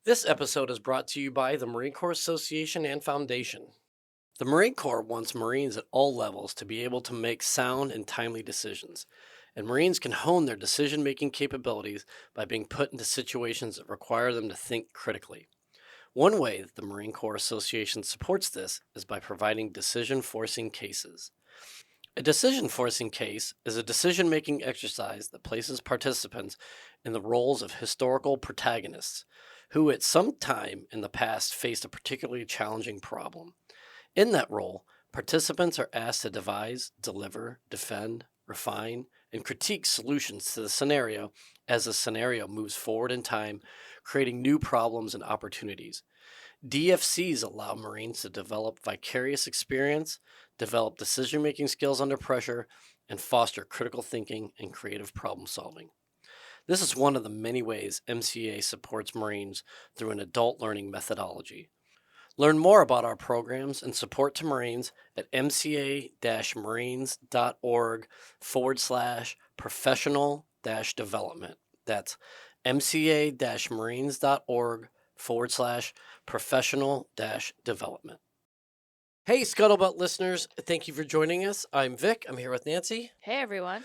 This episode is brought to you by the Marine Corps Association and Foundation. The Marine Corps wants Marines at all levels to be able to make sound and timely decisions, and Marines can hone their decision-making capabilities by being put into situations that require them to think critically. One way that the Marine Corps Association supports this is by providing decision-forcing cases. A decision-forcing case is a decision-making exercise that places participants in the roles of historical protagonists who at some time in the past faced a particularly challenging problem. In that role, participants are asked to devise, deliver, defend, refine, and critique solutions to the scenario as the scenario moves forward in time, creating new problems and opportunities. DFCs allow Marines to develop vicarious experience, develop decision-making skills under pressure, and foster critical thinking and creative problem solving. This is one of the many ways MCA supports Marines through an adult learning methodology. Learn more about our programs and support to Marines at mca-marines.org/professional-development. That's mca-marines.org/professional-development. Hey, Scuttlebutt listeners, thank you for joining us. I'm Vic. I'm here with Nancy. Hey, everyone.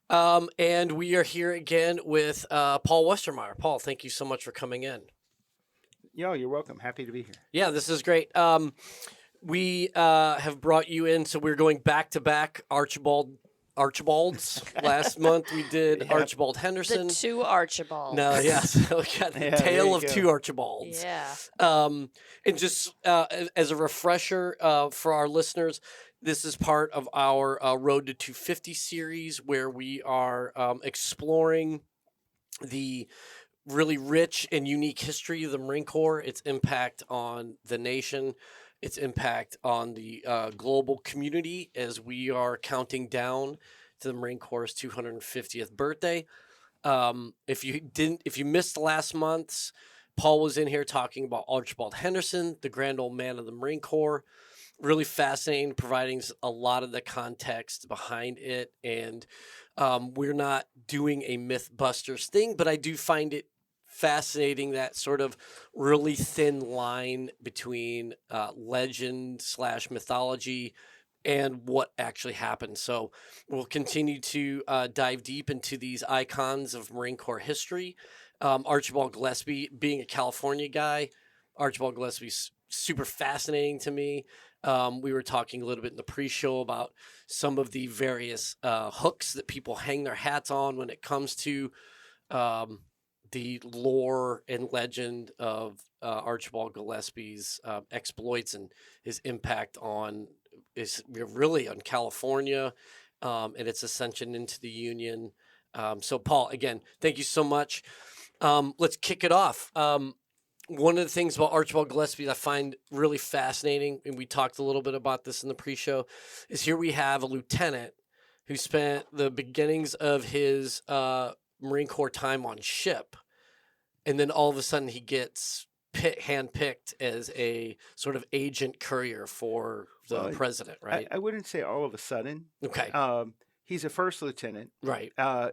And we are here again with Paul Westermeyer. Paul, thank you so much for coming in. Yo, you're welcome. Happy to be here. Yeah, this is great. We have brought you in, so we're going back to back Archibalds. Last month we did Archibald Henderson. The two Archibalds. No, yes, we got the tale of two Archibalds. Yeah. And just as a refresher for our listeners, this is part of our Road to 250 series where we are exploring the really rich and unique history of the Marine Corps, its impact on the nation, its impact on the global community as we are counting down to the Marine Corps' 250th birthday. If you missed last month's, Paul was in here talking about Archibald Henderson, the grand old man of the Marine Corps. Really fascinating, providing a lot of the context behind it. And we're not doing a Mythbusters thing, but I do find it fascinating that sort of really thin line between legend / mythology and what actually happened. So we'll continue to dive deep into these icons of Marine Corps history. Archibald Gillespie, being a California guy, Archibald Gillespie's super fascinating to me. We were talking a little bit in the pre-show about some of the various hooks that people hang their hats on when it comes to the lore and legend of Archibald Gillespie's exploits and his impact on California and its ascension into the Union. So, Paul, again, thank you so much. Let's kick it off. One of the things about Archibald Gillespie that I find really fascinating, and we talked a little bit about this in the pre-show, is here we have a lieutenant who spent the beginnings of his Marine Corps time on ship, and then all of a sudden he gets handpicked as a sort of agent courier for the president, right? I wouldn't say all of a sudden. Okay. He's a first lieutenant. Right. A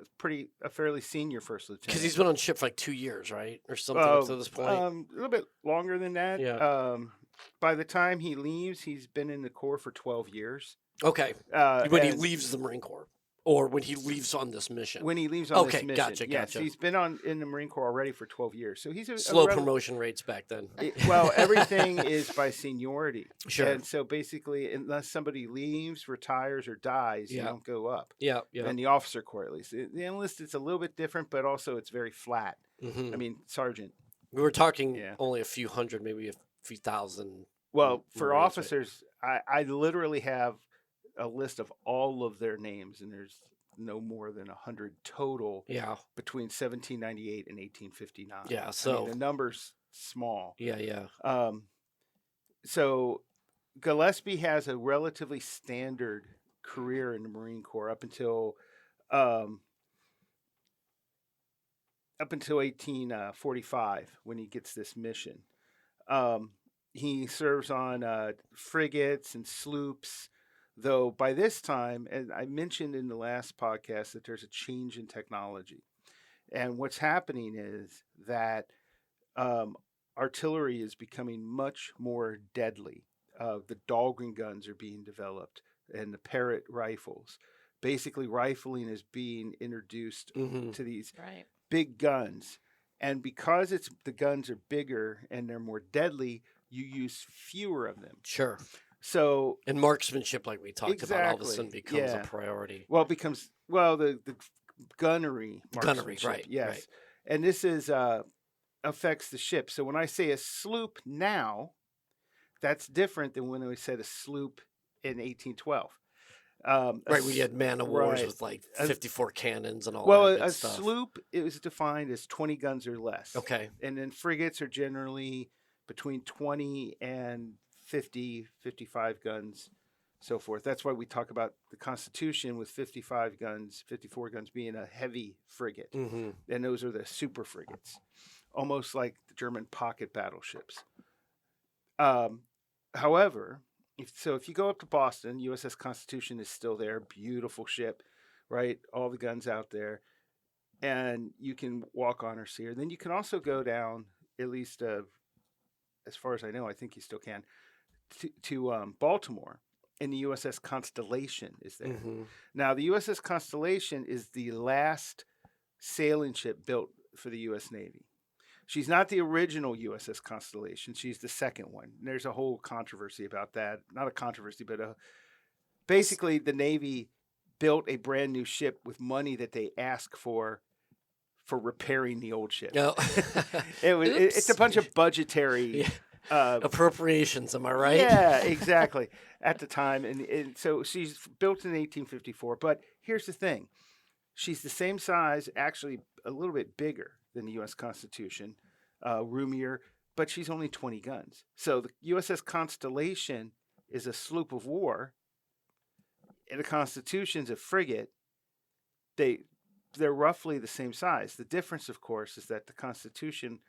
fairly senior first lieutenant. Because he's been on ship for like 2 years, right? Or something up to this point. A little bit longer than that. Yeah. By the time he leaves, he's been in the Corps for 12 years. Okay. When he leaves the Marine Corps. Or when he leaves on this mission. When he leaves on this mission. Gotcha. Yes, he's been in the Marine Corps already for 12 years. So he's slow promotion rates back then. Everything is by seniority. Sure. And so basically, unless somebody leaves, retires, or dies, you don't go up. Yeah. And the officer corps, at least. The enlist, it's a little bit different, but also it's very flat. Mm-hmm. I mean, sergeant. We were talking only a few hundred, maybe a few thousand. Well, for officers, right? I literally have a list of all of their names, and there's no more than 100 total between 1798 and 1859. Yeah, so the number's small. Yeah. So Gillespie has a relatively standard career in the Marine Corps up until 1845 when he gets this mission. He serves on frigates and sloops. Though by this time, and I mentioned in the last podcast that there's a change in technology. And what's happening is that artillery is becoming much more deadly. The Dahlgren guns are being developed and the Parrott rifles. Basically, rifling is being introduced Mm-hmm. to these Right. big guns. And because the guns are bigger and they're more deadly, you use fewer of them. Sure. So And marksmanship, like we talked about, all of a exactly, sudden becomes a yeah. priority. Well, it becomes the gunnery, Gunnery, marksmanship, right, yes. right. And this is affects the ship. So when I say a sloop now, that's different than when we said a sloop in 1812. Right, we had man of wars right. with like 54 cannons and all Well, that good a stuff. sloop it was defined as 20 guns or less. Okay. And then frigates are generally between 20 and 50, 55 guns, so forth. That's why we talk about the Constitution with 55 guns, 54 guns being a heavy frigate. Mm-hmm. And those are the super frigates, almost like the German pocket battleships. However, if you go up to Boston, USS Constitution is still there, beautiful ship, right? All the guns out there, and you can walk on or see her. Then you can also go down, at least as far as I know, I think you still can, to Baltimore, and the USS Constellation is there. Mm-hmm. Now, the USS Constellation is the last sailing ship built for the U.S. Navy. She's not the original USS Constellation. She's the second one. There's a whole controversy about that. Not a controversy, but basically the Navy built a brand new ship with money that they asked for repairing the old ship. No. It's a bunch of budgetary appropriations. Am I right? Yeah, exactly. At the time, and so she's built in 1854. But here's the thing: she's the same size, actually a little bit bigger than the U.S. Constitution, roomier, but she's only 20 guns. So the USS Constellation is a sloop of war, and the Constitution's a frigate. They're roughly the same size. The difference, of course, is that the Constitution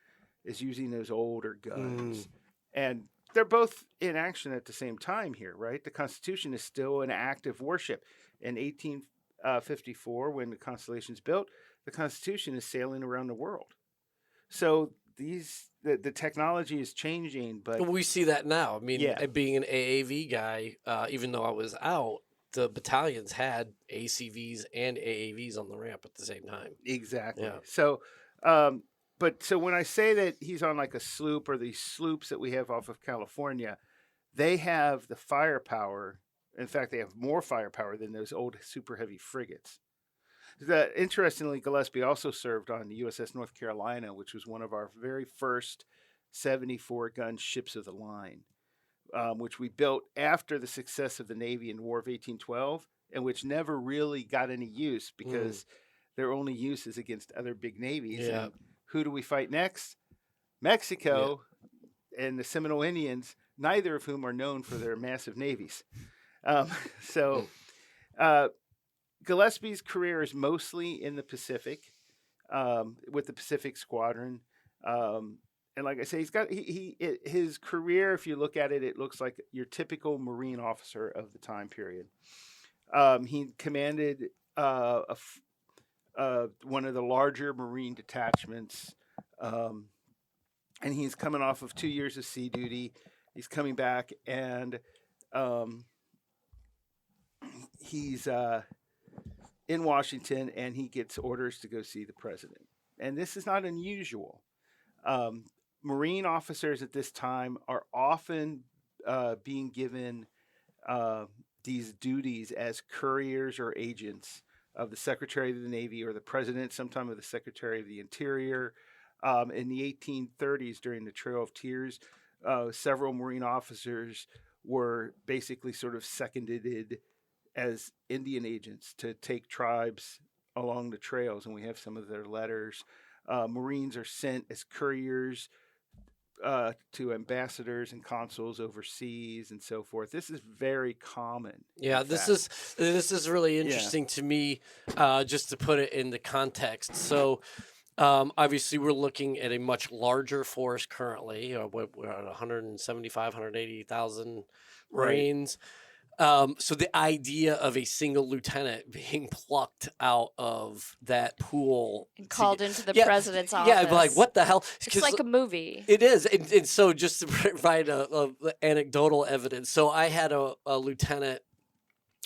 is using those older guns, and they're both in action at the same time here, right? The Constitution is still an active warship. In 1854, when the Constellation's built, the Constitution is sailing around the world. So the technology is changing, but We see that now. I mean, Yeah. being an AAV guy, even though I was out, the battalions had ACVs and AAVs on the ramp at the same time. exactly. Yeah. So, so when I say that he's on like a sloop or these sloops that we have off of California, they have the firepower. In fact, they have more firepower than those old super heavy frigates. Interestingly, Gillespie also served on the USS North Carolina, which was one of our very first 74-gun ships of the line, which we built after the success of the Navy in War of 1812, and which never really got any use because their only use is against other big navies. Yeah. And who do we fight next? Mexico and the Seminole Indians, neither of whom are known for their massive navies. Gillespie's career is mostly in the Pacific, with the Pacific Squadron, and like I say, he's got his career. If you look at it, it looks like your typical Marine officer of the time period. He commanded one of the larger Marine detachments, and he's coming off of 2 years of sea duty. He's coming back, and he's in Washington, and he gets orders to go see the president. And this is not unusual. Marine officers at this time are often being given these duties as couriers or agents of the Secretary of the Navy or the President, sometimes of the Secretary of the Interior. In the 1830s, during the Trail of Tears, several Marine officers were basically sort of seconded as Indian agents to take tribes along the trails, and we have some of their letters. Marines are sent as couriers to ambassadors and consuls overseas and so forth. This is very common. Yeah, this is really interesting to me, just to put it into context. So, obviously, we're looking at a much larger force currently. We're at 175, 180,000 Marines. So the idea of a single lieutenant being plucked out of that pool And to called get- into the yeah, president's yeah, but like office. what the hell? It's like a movie. It is, and so just to provide a anecdotal evidence. So I had a lieutenant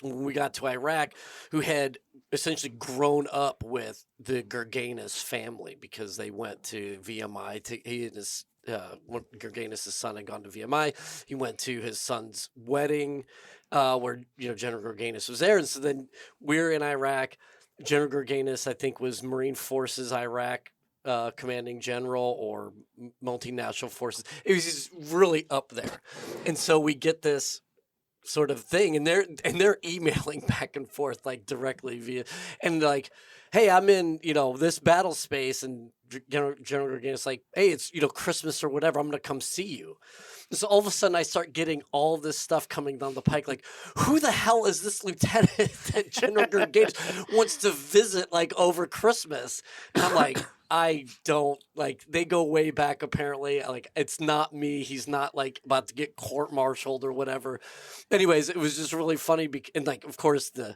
when we got to Iraq who had essentially grown up with the Gurganis family because they went to VMI. He and his Gurganis' son had gone to VMI. He went to his son's wedding, where General Gurganis was there, and so then we're in Iraq. General Gurganis, I think, was Marine Forces Iraq commanding general or multinational forces. It was just really up there, and so we get this sort of thing, and they're emailing back and forth like directly via, and like, hey, I'm in this battle space, and General Gurganis like, hey, it's Christmas or whatever, I'm gonna come see you. And so all of a sudden I start getting all this stuff coming down the pike, like, who the hell is this lieutenant that General Gurganis wants to visit like over Christmas? And I'm like, I don't like. They go way back. Apparently, like it's not me. He's not like about to get court-martialed or whatever. Anyways, it was just really funny. And like, of course, the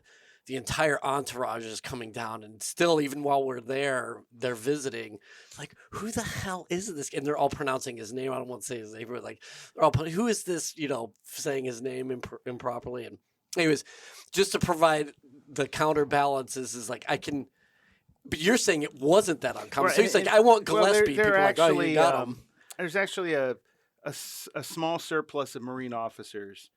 entire entourage is coming down, and still, even while we're there, they're visiting. Like, who the hell is this? And they're all pronouncing his name. I don't want to say his name, but like, they're all who is this? Saying his name improperly. And anyways, just to provide the counterbalance is like I can. But you're saying it wasn't that uncommon. Right, So he's like, and- I want well, Gillespie. there People are like, oh, you got him. There's actually a small surplus of Marine officers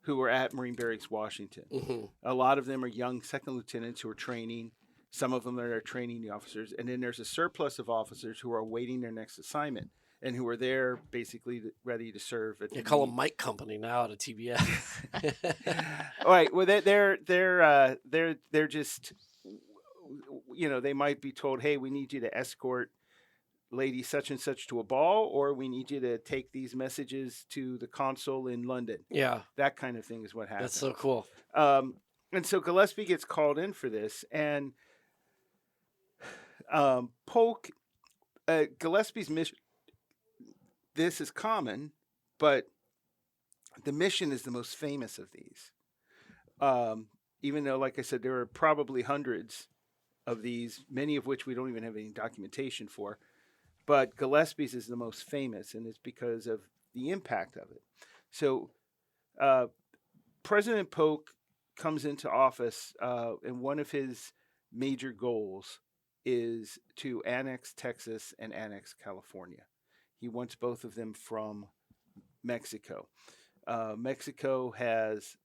who were at Marine Barracks, Washington. Mm-hmm. A lot of them are young second lieutenants who are training. Some of them are training the officers. And then there's a surplus of officers who are awaiting their next assignment and who are there basically ready to serve. At They the call need. them Mike Company now at a TBS. All right. Well, they're just, they might be told, hey, we need you to escort lady such and such to a ball, or we need you to take these messages to the consul in London. Yeah, That kind of thing is what happens. that's so cool. And so Gillespie gets called in for this, and Polk, Gillespie's mission. This is common, but the mission is the most famous of these. Even though, like I said, there are probably hundreds of these, many of which we don't even have any documentation for. But Gillespie's is the most famous, and it's because of the impact of it. So President Polk comes into office, and one of his major goals is to annex Texas and annex California. He wants both of them from Mexico. Mexico has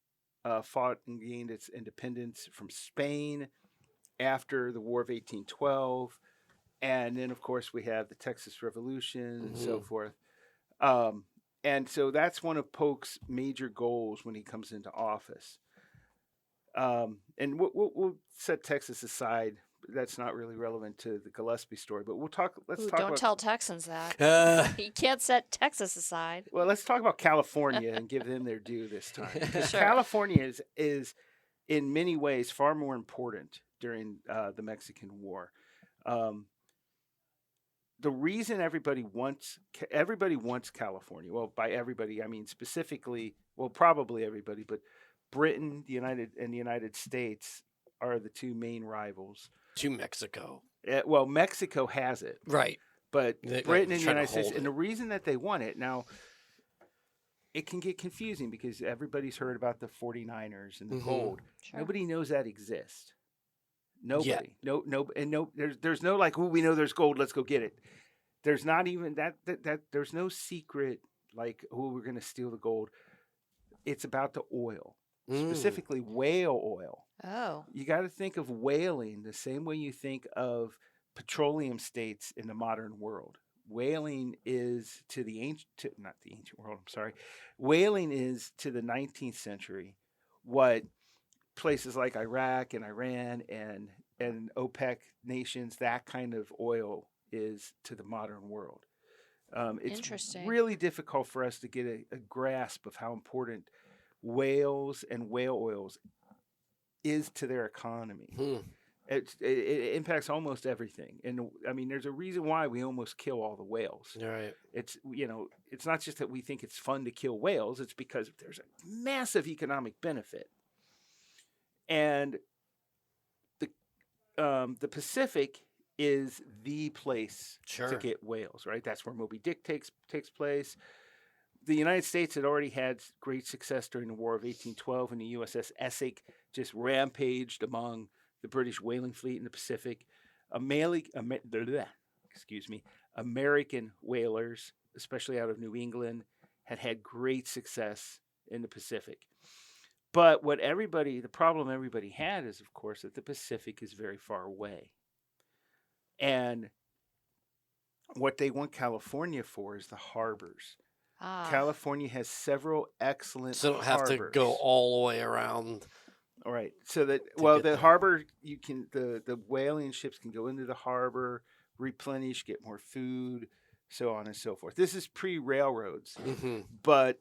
fought and gained its independence from Spain after the War of 1812. And then, of course, we have the Texas Revolution and so forth. And so that's one of Polk's major goals when he comes into office. And we'll set Texas aside. That's not really relevant to the Gillespie story, but let's talk Don't about. tell Texans that. You can't set Texas aside. Well, let's talk about California and give them their due this time. Because Sure. California is in many ways far more important during the Mexican War. The reason everybody wants California. Well, by everybody, I mean specifically, well, probably everybody, but Britain, the United States are the two main rivals. To Mexico. Well, Mexico has it, Right. but They- Britain they're and the trying to United States, hold and it. the reason that they want it now, it can get confusing because everybody's heard about the 49ers and the Mhm. gold. Sure. Nobody knows that exists. Nobody. Yeah. No. There's no like, well, we know there's gold. Let's go get it. There's not even that. There's no secret like, oh, we're going to steal the gold. It's about the oil, specifically whale oil. Oh. You got to think of whaling the same way you think of petroleum states in the modern world. Whaling is to the not the ancient world. I'm sorry. Whaling is to the 19th century what places like Iraq and Iran and OPEC nations, that kind of oil is to the modern world. It's Interesting. really difficult for us to get a grasp of how important whales and whale oils is to their economy. It impacts almost everything. And I mean, there's a reason why we almost kill all the whales. Right. It's, it's not just that we think it's fun to kill whales. It's because there's a massive economic benefit. And the Pacific is the place to get whales, right? That's where Moby Dick takes place. The United States had already had great success during the War of 1812 when the USS Essex just rampaged among the British whaling fleet in the Pacific. American whalers, especially out of New England, had great success in the Pacific. But the problem everybody had is, of course, that the Pacific is very far away. And what they want California for is the harbors. California has several excellent harbors. So don't have to go all the way around. All right. So that, the harbor, the whaling ships can go into the harbor, replenish, get more food, so on and so forth. This is pre-railroads. Mm-hmm. But,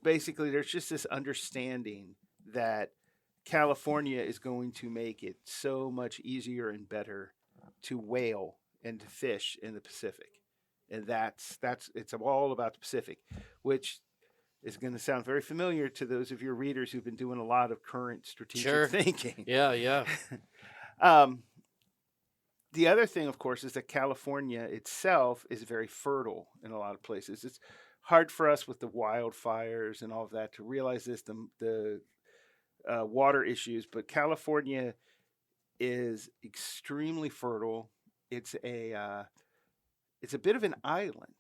basically there's just this understanding that California is going to make it so much easier and better to whale and to fish in the Pacific. And it's all about the Pacific, which is going to sound very familiar to those of your readers who've been doing a lot of current strategic thinking. Yeah. The other thing, of course, is that California itself is very fertile in a lot of places. It's hard for us with the wildfires and all of that to realize this, the water issues, but California is extremely fertile. It's a bit of an island,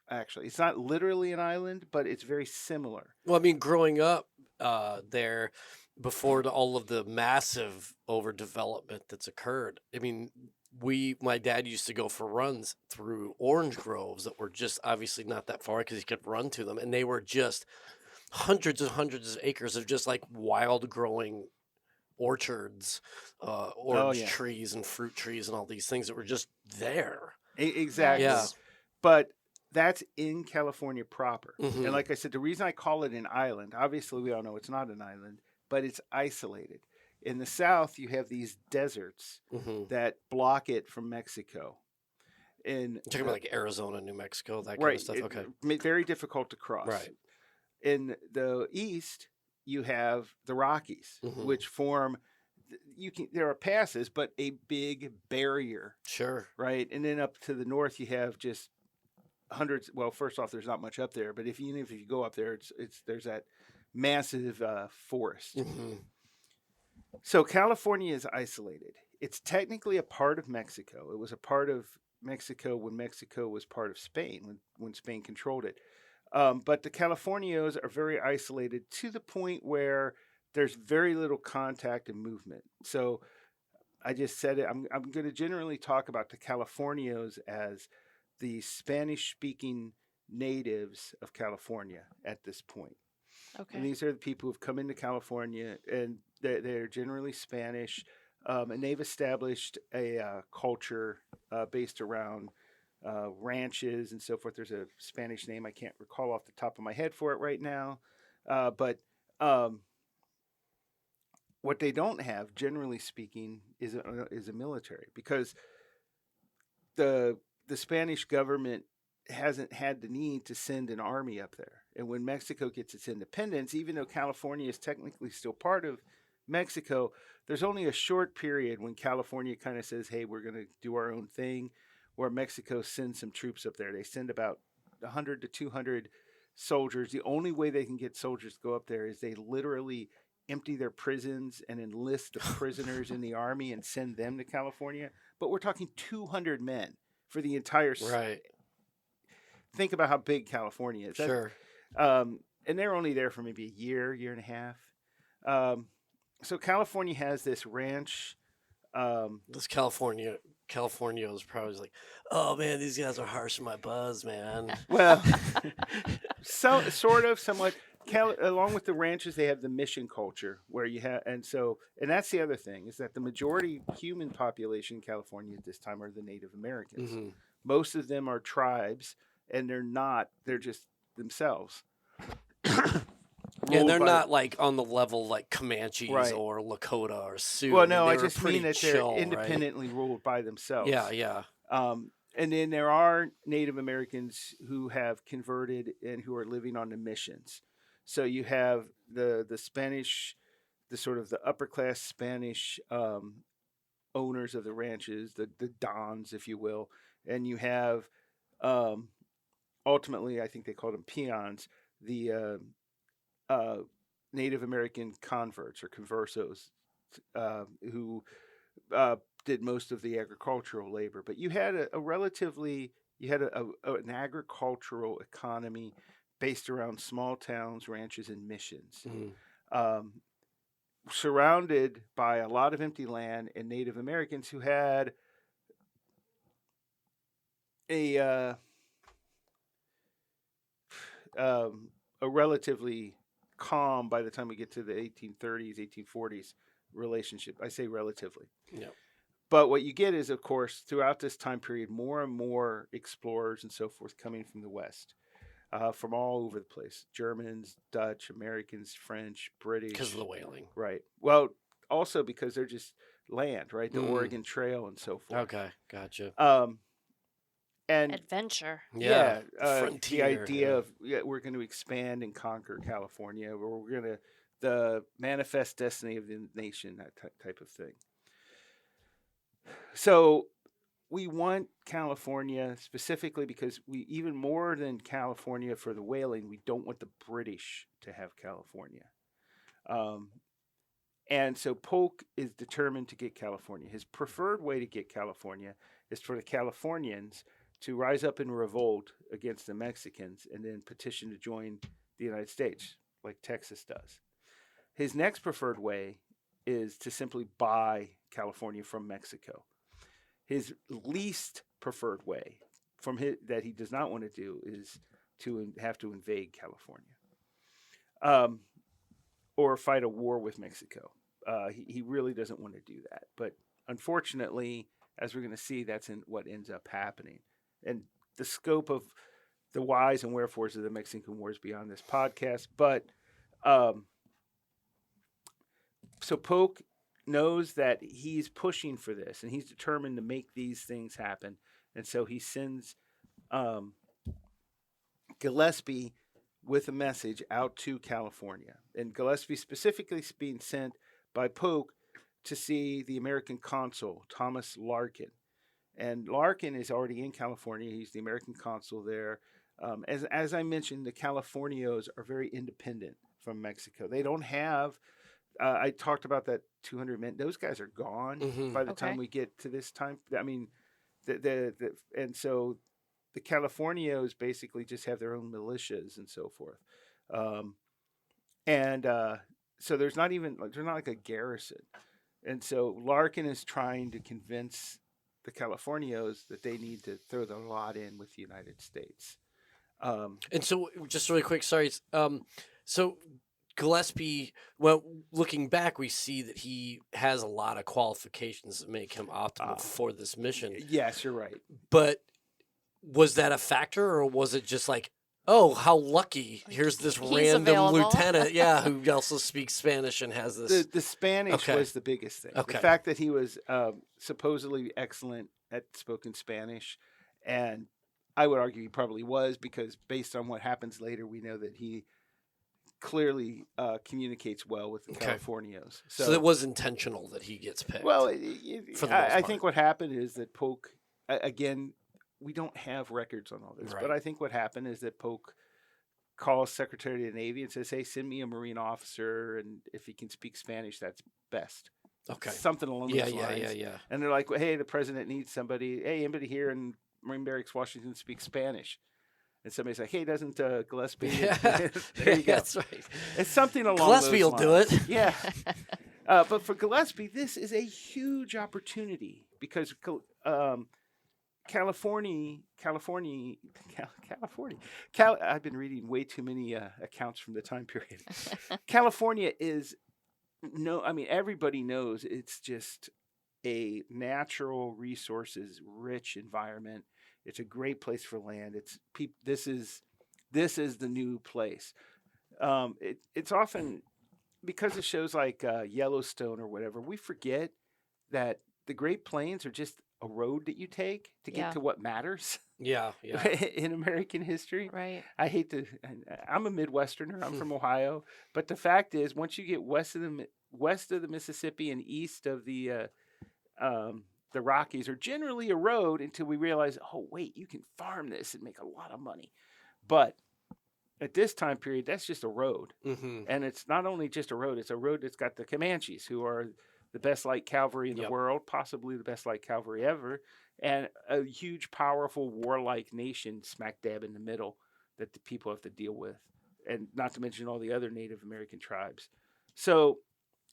actually. It's not literally an island, but it's very similar. Well, I mean, growing up there before all of the massive overdevelopment that's occurred, I mean, my dad used to go for runs through orange groves that were just obviously not that far because he could run to them. And they were just hundreds and hundreds of acres of just like wild growing orchards, orange trees and fruit trees and all these things that were just there. Exactly. Yeah. But that's in California proper. Mm-hmm. And like I said, the reason I call it an island, obviously we all know it's not an island, but it's isolated. In the south, you have these deserts that block it from Mexico. And you're talking about like Arizona, New Mexico, that kind of stuff. Okay. Very difficult to cross. Right. In the east, you have the Rockies, which form, there are passes, but a big barrier. Sure. Right. And then up to the north, you have just hundreds. Well, first off, there's not much up there, but even if you go up there, there's that massive forest. Mm-hmm. So California is isolated. It's technically a part of Mexico. It was a part of Mexico when Mexico was part of Spain, when Spain controlled it. But the Californios are very isolated to the point where there's very little contact and movement. So I just said it. I'm going to generally talk about the Californios as the Spanish-speaking natives of California at this point. Okay. And these are the people who've come into California, and they're generally Spanish, and they've established a culture based around ranches and so forth. There's a Spanish name I can't recall off the top of my head for it right now, but what they don't have, generally speaking, is a military, because the Spanish government hasn't had the need to send an army up there. And when Mexico gets its independence, even though California is technically still part of Mexico, there's only a short period when California kind of says, hey, we're going to do our own thing, where Mexico sends some troops up there. They send about 100 to 200 soldiers. The only way they can get soldiers to go up there is they literally empty their prisons and enlist the prisoners in the army and send them to California. But we're talking 200 men for the entire right. Think about how big California is. Sure. And they're only there for maybe a year and a half. So California has this ranch. This California is probably like, oh man, these guys are harsh in my buzz, man. Well, somewhat. Along with the ranches, they have the mission culture where you have, and that's the other thing, is that the majority human population in California at this time are the Native Americans. Mm-hmm. Most of them are tribes, and they're just themselves. Yeah, ruled they're by- not like on the level like Comanches Right. or Lakota or Sioux. Well, I mean, no, they I were just pretty mean that chill, they're right? independently ruled by themselves. Yeah. And then there are Native Americans who have converted and who are living on the missions. So you have the Spanish, the sort of the upper class Spanish owners of the ranches, the dons, if you will, and you have ultimately, I think they called them peons, the Native American converts or conversos who did most of the agricultural labor. But you had an agricultural economy based around small towns, ranches, and missions, surrounded by a lot of empty land and Native Americans who had a relatively calm, by the time we get to the 1830s, 1840s relationship. I say relatively. Yeah. But what you get is, of course, throughout this time period, more and more explorers and so forth coming from the West, from all over the place. Germans, Dutch, Americans, French, British. Because of the whaling. Right. Well, also because they're just land, right? The Oregon Trail and so forth. Okay, gotcha. And adventure. Yeah, the frontier. idea of we're going to expand and conquer California, or we're going to the manifest destiny of the nation, that type of thing. So we want California specifically because we, even more than California for the whaling, we don't want the British to have California. And so Polk is determined to get California. His preferred way to get California is for the Californians to rise up in revolt against the Mexicans and then petition to join the United States, like Texas does. His next preferred way is to simply buy California from Mexico. His least preferred way that he does not want to do is to have to invade California or fight a war with Mexico. He really doesn't want to do that. But unfortunately, as we're going to see, that's what ends up happening. And the scope of the whys and wherefores of the Mexican War is beyond this podcast. But so Polk knows that he's pushing for this, and he's determined to make these things happen. And so he sends Gillespie with a message out to California. And Gillespie specifically is being sent by Polk to see the American consul, Thomas Larkin. And Larkin is already in California. He's the American consul there. As I mentioned, the Californios are very independent from Mexico. They don't have... I talked about that 200 men. Those guys are gone by the time we get to this time. I mean, and so the Californios basically just have their own militias and so forth. So there's not like a garrison. And so Larkin is trying to convince the Californios that they need to throw their lot in with the United States. And so, just really quick, sorry. So Gillespie, well, looking back, we see that he has a lot of qualifications that make him optimal for this mission. Yes, you're right. But was that a factor, or was it just like, oh, how lucky? Here's this random available. lieutenant, who also speaks Spanish and has this. The Spanish was the biggest thing. Okay. The fact that he was supposedly excellent at spoken Spanish, and I would argue he probably was, because based on what happens later, we know that he clearly communicates well with the Californios. So it was intentional that he gets picked. Well, for the most I part. think what happened is that Polk, again, we don't have records on all this, Right. but I think what happened is that Polk calls Secretary of the Navy and says, hey, send me a Marine officer, and if he can speak Spanish, that's best. Okay. Something along those lines. Yeah. And they're like, well, hey, the president needs somebody. Hey, anybody here in Marine Barracks, Washington, speaks Spanish? And somebody's like, hey, doesn't Gillespie? There you go. That's right. It's something along Gillespie those will lines. do it. Yeah. But for Gillespie, this is a huge opportunity because California. I've been reading way too many accounts from the time period. California is everybody knows it's just a natural resources rich environment. It's a great place for land. This is the new place. It's often because of shows like Yellowstone or whatever, we forget that the Great Plains are just a road that you take to get Yeah. to what matters Yeah, yeah. in American history. Right. I hate to. I'm a Midwesterner. I'm from Ohio, but the fact is, once you get west of the Mississippi and east of the Rockies, are generally a road until we realize, oh wait, you can farm this and make a lot of money. But at this time period, that's just a road. Mm-hmm. And it's not only just a road, it's a road that's got the Comanches, who are the best light cavalry in the Yep. world, possibly the best light cavalry ever, and a huge, powerful, warlike nation smack dab in the middle that the people have to deal with, and not to mention all the other Native American tribes. So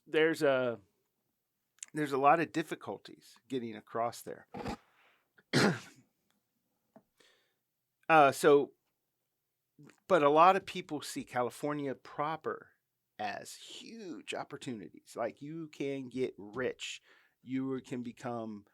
there's a lot of difficulties getting across there. But a lot of people see California proper as huge opportunities. Like, you can get rich, you can become,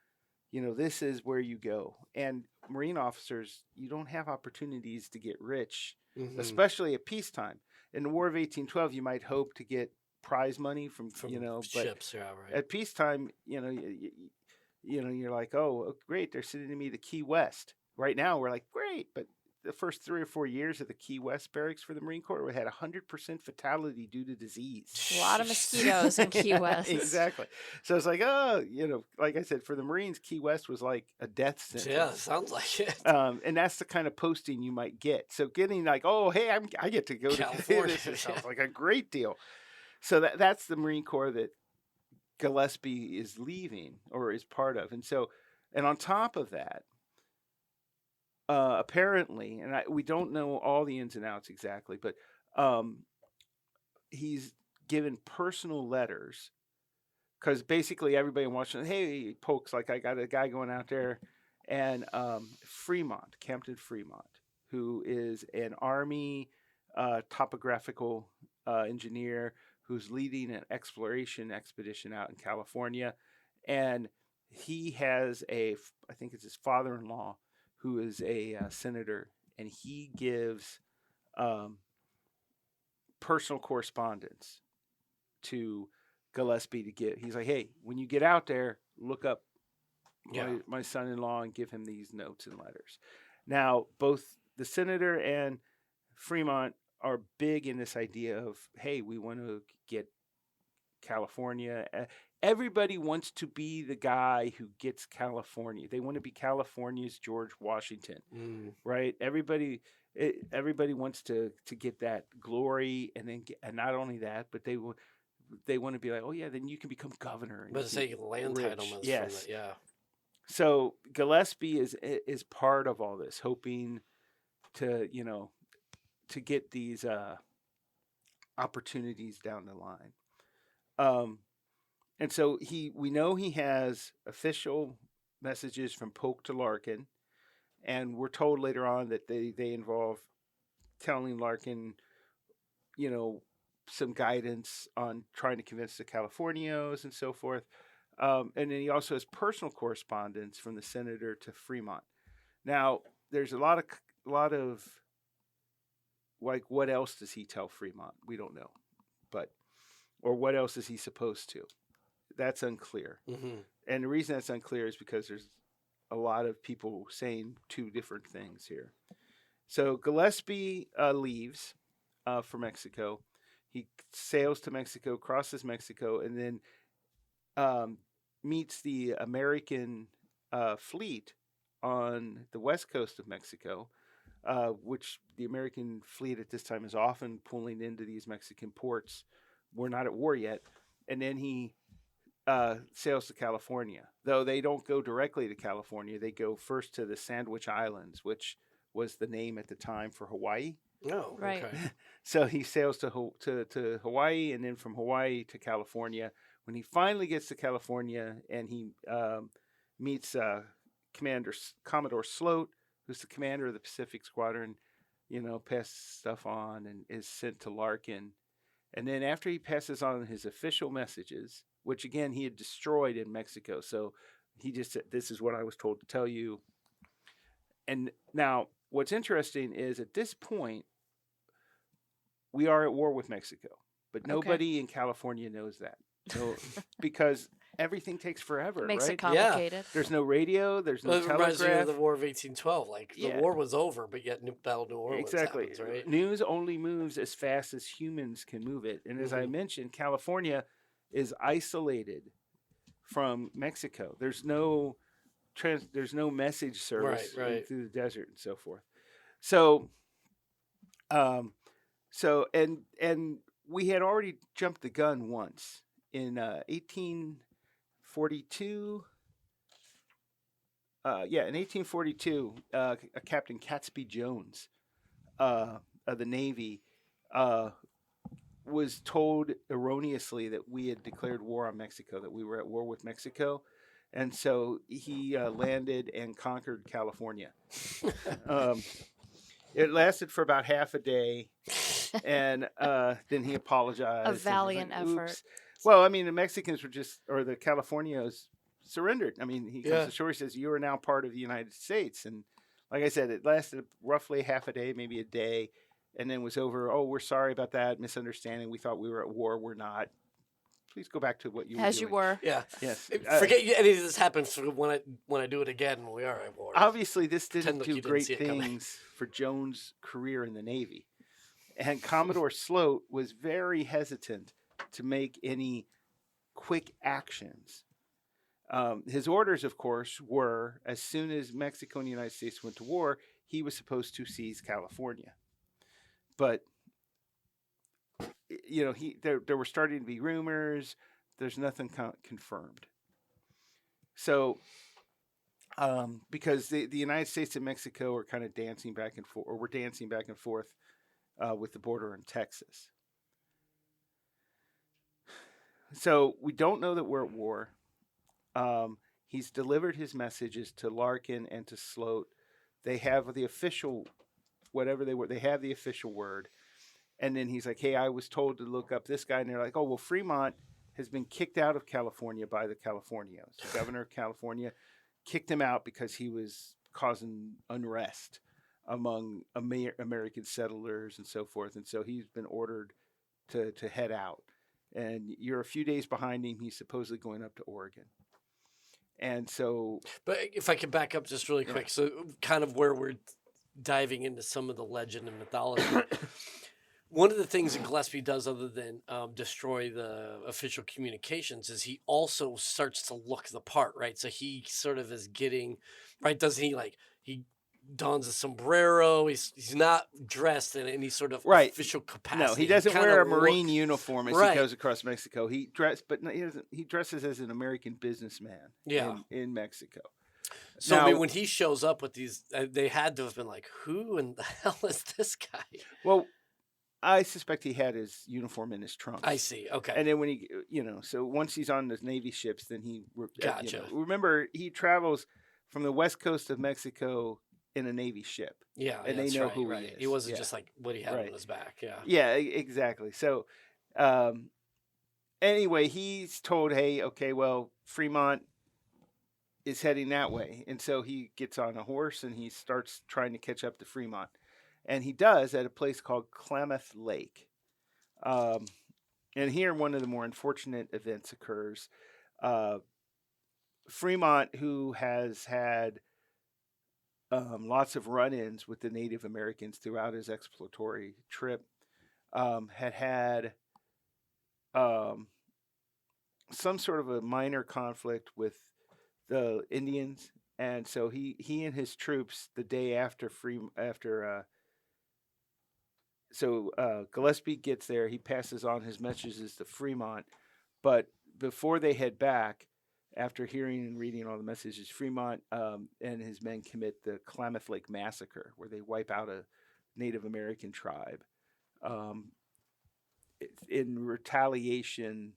this is where you go. And Marine officers, you don't have opportunities to get rich, Mm-hmm. especially at peacetime. In the War of 1812, you might hope to get prize money from but ships. Yeah, right. at peacetime, you're like, oh, great, they're sending me to Key West. Right now, we're like, great, but the first 3 or 4 years of the Key West barracks for the Marine Corps, we had 100% fatality due to disease. A lot of mosquitoes in Key West. Exactly. So it's like, like I said, for the Marines, Key West was like a death sentence. Yeah, sounds like it. And that's the kind of posting you might get. So getting like, oh, hey, I get to go California. to this. Sounds like a great deal. So that's the Marine Corps that Gillespie is leaving or is part of. And on top of that, apparently, and we don't know all the ins and outs exactly, but he's given personal letters, because basically everybody watching, hey, Polk's like, I got a guy going out there, and Captain Fremont, who is an Army topographical engineer who's leading an exploration expedition out in California, and he has I think it's his father-in-law, who is a senator, and he gives personal correspondence to Gillespie to get. He's like, hey, when you get out there, look up my son-in-law and give him these notes and letters. Now, both the senator and Fremont are big in this idea of, hey, we want to get California. Everybody wants to be the guy who gets California. They want to be California's George Washington, right? Everybody wants to get that glory, and not only that, but they want to be like, oh yeah, then you can become governor. But say land entitlements. Yes. From yeah. So Gillespie is part of all this, hoping to get these opportunities down the line. And so we know he has official messages from Polk to Larkin, and we're told later on that they involve telling Larkin, some guidance on trying to convince the Californios and so forth. And then he also has personal correspondence from the senator to Fremont. Now, there's a lot of like, what else does he tell Fremont? We don't know, or what else is he supposed to? That's unclear. Mm-hmm. And the reason that's unclear is because there's a lot of people saying two different things here. So Gillespie leaves for Mexico. He sails to Mexico, crosses Mexico, and then meets the American fleet on the west coast of Mexico, which the American fleet at this time is often pulling into these Mexican ports. We're not at war yet. And then he sails to California, though they don't go directly to California. They go first to the Sandwich Islands, which was the name at the time for Hawaii. Oh, Right. Okay. So he sails to Hawaii, and then from Hawaii to California. When he finally gets to California, and he meets Commodore Sloat, who's the commander of the Pacific Squadron, passes stuff on and is sent to Larkin. And then after he passes on his official messages, which again he had destroyed in Mexico, so he just said, "This is what I was told to tell you." And now, what's interesting is at this point, we are at war with Mexico, but nobody in California knows that. No, because everything takes forever, Makes right? it complicated. There's no radio, there's no Well, it reminds me of telegraph. the War of 1812. Like the war was over, but yet Battle of New Orleans Exactly. happens, right? News only moves as fast as humans can move it. And as I mentioned, California is isolated from Mexico. There's no message service through the desert and so forth. So and we had already jumped the gun once in 1842. In 1842, Captain Catesby Jones of the Navy was told erroneously that we had declared war on Mexico, that we were at war with Mexico. And so he landed and conquered California. It lasted for about half a day, and then he apologized. A valiant like, effort. Well, I mean, the Mexicans or the Californios surrendered. I mean, he comes ashore, he says, "You are now part of the United States." And like I said, it lasted roughly half a day, maybe a day, and then was over. "Oh, we're sorry about that misunderstanding. We thought we were at war. We're not. Please go back to what you were As doing." you were. Yeah. Yes. Forget any of this happens when I do it again when we are at war. Obviously, this didn't Pretend like do you didn't great see it coming. things for Jones' career in the Navy. And Commodore Sloat was very hesitant to make any quick actions. His orders, of course, were as soon as Mexico and the United States went to war, he was supposed to seize California. But there were starting to be rumors. There's nothing confirmed. So, because the United States and Mexico are kind of dancing back and forth, or were dancing back and forth with the border in Texas. So we don't know that we're at war. He's delivered his messages to Larkin and to Sloat. They have the official, whatever they were, they have the official word. And then he's like, "Hey, I was told to look up this guy." And they're like, "Oh, well, Fremont has been kicked out of California by the Californios. The governor of California kicked him out because he was causing unrest among American settlers and so forth. And so he's been ordered to head out. And you're a few days behind him. He's supposedly going up to Oregon." And so, but if I could back up just really quick, so kind of where we're diving into some of the legend and mythology. One of the things that Gillespie does, other than destroy the official communications, is he also starts to look the part, right? So he sort of is getting, right? Doesn't he he dons a sombrero? He's not dressed in any sort of official capacity. No, he doesn't wear a Marine uniform as he goes across Mexico. He dresses as an American businessman. In Mexico. So now, I mean, when he shows up with these, they had to have been like, "Who in the hell is this guy?" Well, I suspect he had his uniform in his trunk. I see. Okay. And then when he, so once he's on the Navy ships, then he. Gotcha. Remember, he travels from the west coast of Mexico in a Navy ship. Yeah, and they know who he is. He wasn't just like what he had on his back. Yeah. Yeah, exactly. So, anyway, he's told, "Hey, okay, well, Fremont is heading that way," and so he gets on a horse and he starts trying to catch up to Fremont. And he does at a place called Klamath Lake. And here one of the more unfortunate events occurs. Fremont, who has had lots of run-ins with the Native Americans throughout his exploratory trip, had some sort of a minor conflict with the Indians. And so he and his troops, the day after Gillespie gets there, he passes on his messages to Fremont, but before they head back, after hearing and reading all the messages, Fremont and his men commit the Klamath Lake Massacre, where they wipe out a Native American tribe in retaliation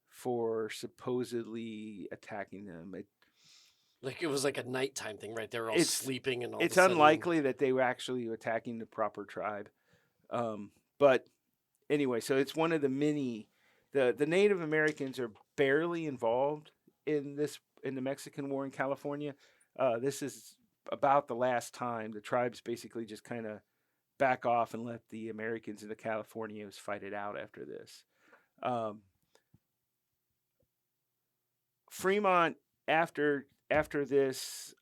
for supposedly attacking them. It was like a nighttime thing, right? They were all sleeping and all. It's unlikely that they were actually attacking the proper tribe. But anyway, so it's one of the many. The Native Americans are barely involved in the Mexican War in California. This is about the last time the tribes basically just kind of back off and let the Americans and the Californios fight it out after this. Fremont, after this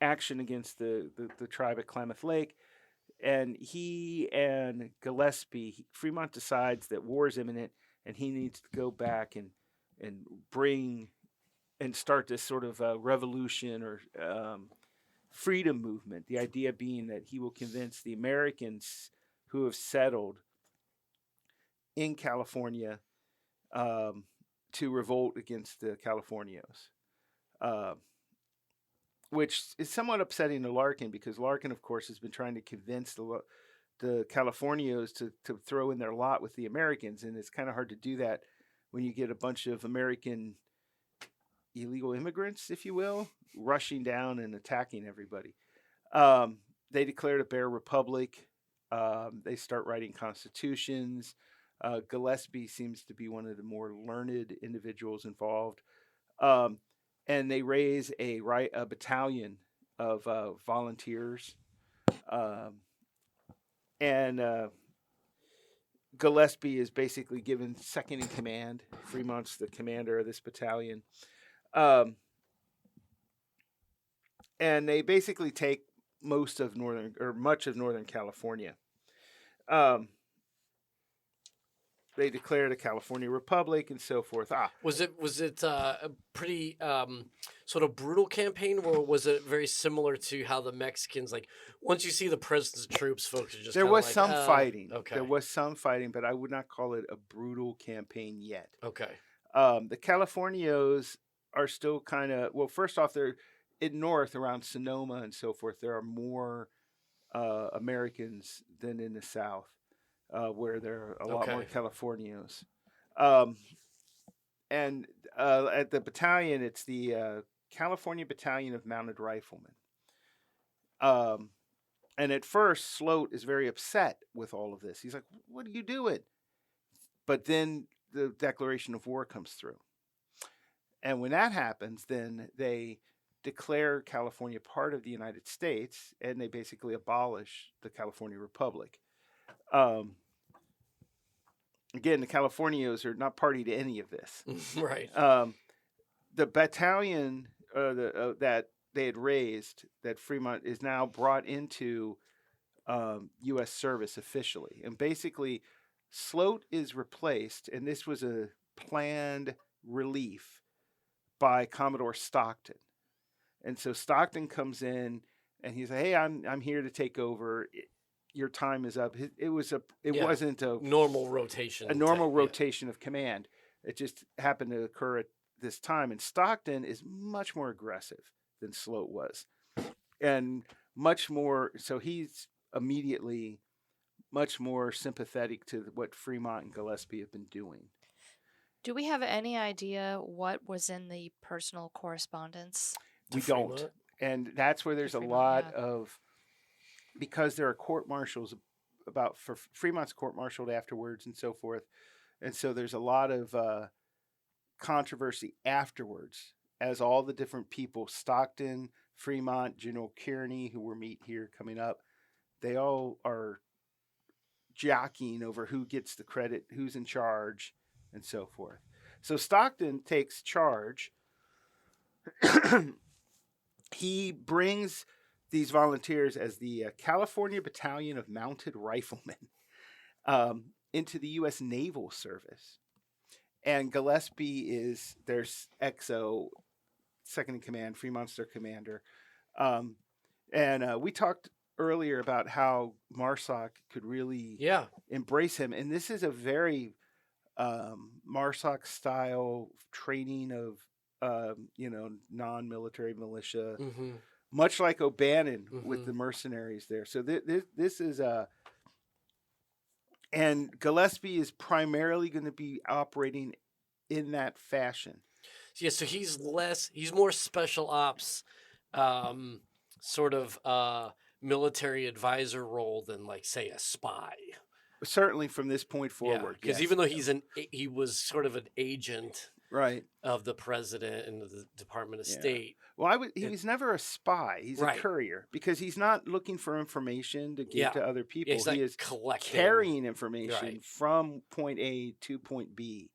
action against the tribe at Klamath Lake, and he and Gillespie, Fremont decides that war is imminent, and he needs to go back and bring and start this sort of revolution or freedom movement. The idea being that he will convince the Americans who have settled in California to revolt against the Californios, which is somewhat upsetting to Larkin, because Larkin, of course, has been trying to convince the Californios to throw in their lot with the Americans, and it's kind of hard to do that when you get a bunch of American illegal immigrants, if you will, rushing down and attacking everybody. They declared a bare republic. They start writing constitutions. Gillespie seems to be one of the more learned individuals involved. And they raise a battalion of volunteers. And Gillespie is basically given second in command. Fremont's the commander of this battalion. And they basically take much of Northern California. They declared a California Republic and so forth. Was it a pretty sort of brutal campaign, or was it very similar to how the Mexicans, like, once you see the presence of troops, folks are just there was like, some fighting. Okay. There was some fighting, but I would not call it a brutal campaign yet. Okay. The Californios are still kind of, well, first off, they're in north around Sonoma and so forth. There are more Americans than in the south. Where there are a lot more Californios. And at the battalion, it's the California Battalion of Mounted Riflemen. And at first, Sloat is very upset with all of this. He's like, what are you doing? But then the declaration of war comes through. And when that happens, then they declare California part of the United States, and they basically abolish the California Republic. Again, the Californios are not party to any of this. Right. The battalion that they had raised, that Fremont is now brought into U.S. service officially. And basically, Sloat is replaced, and this was a planned relief by Commodore Stockton. And so Stockton comes in, and he's like, hey, I'm here to take over. Your time is up. It wasn't a normal rotation. A normal rotation of command. It just happened to occur at this time. And Stockton is much more aggressive than Sloat was, and much more. So he's immediately much more sympathetic to what Fremont and Gillespie have been doing. Do we have any idea what was in the personal correspondence? We don't, and that's where there's a lot of. Because there are court-martials for Fremont's court-martialed afterwards and so forth. And so there's a lot of controversy afterwards as all the different people, Stockton, Fremont, General Kearney, who we'll meet here coming up, they all are jockeying over who gets the credit, who's in charge, and so forth. So Stockton takes charge. He brings these volunteers as the California Battalion of Mounted Riflemen into the U.S. Naval Service. And Gillespie is their XO, second in command, Fremont's their commander. And we talked earlier about how MARSOC could really embrace him. And this is a very MARSOC style training of, non-military militia. Mm-hmm. Much like O'Bannon with the mercenaries there. So this is and Gillespie is primarily going to be operating in that fashion. Yeah, so he's more special ops, sort of military advisor role than, like, say, a spy. Certainly from this point forward. Because even though he was sort of an agent. Right. of the president and the Department of Yeah. State. Well, he It- was never a spy. He's Right. a courier because he's not looking for information to give Yeah. to other Yeah, people. he's He not is collecting. carrying information Right. from point A to point B.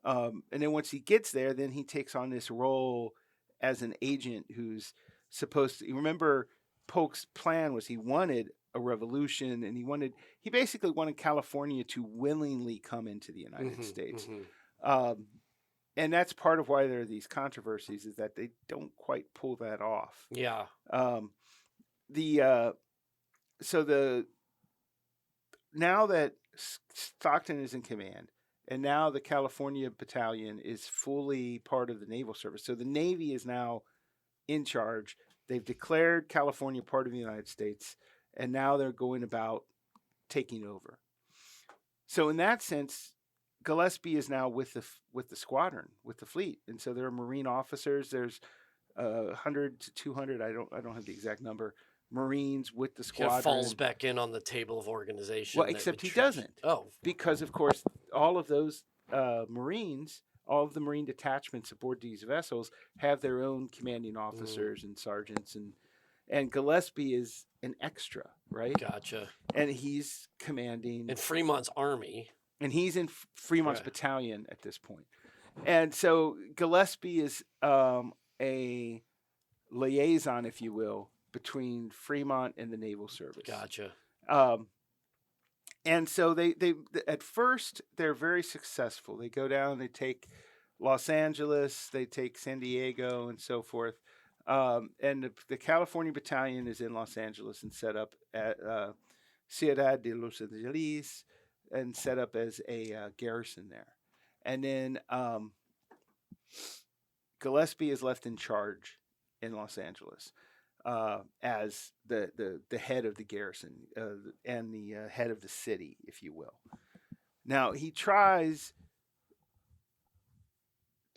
And then once he gets there, then he takes on this role as an agent who's supposed to. Remember, Polk's plan was he wanted a revolution, and he basically wanted California to willingly come into the United States. And that's part of why there are these controversies, is that they don't quite pull that off. Yeah. Now that Stockton is in command, and now the California Battalion is fully part of the Naval Service. So the Navy is now in charge. They've declared California part of the United States, and now they're going about taking over. So in that sense, Gillespie is now with the squadron, with the fleet, and so there are Marine officers. There's 100 to 200. I don't have the exact number. Marines with the Kind squadron. of falls back in on the table of organization. Well, except he doesn't. Oh, because of course all of those Marines, all of the Marine detachments aboard these vessels have their own commanding officers and sergeants, and Gillespie is an extra, right? gotcha. And he's commanding, And Fremont's army. and he's in Fremont's Right. battalion at this point. And so Gillespie is a liaison, if you will, between Fremont and the Naval Service. Gotcha. And so they at first they're very successful. They go down, they take Los Angeles, they take San Diego, and so forth. And the California Battalion is in Los Angeles and set up at Ciudad de Los Angeles, and set up as a garrison there. And then Gillespie is left in charge in Los Angeles as the head of the garrison and the head of the city, if you will. Now he tries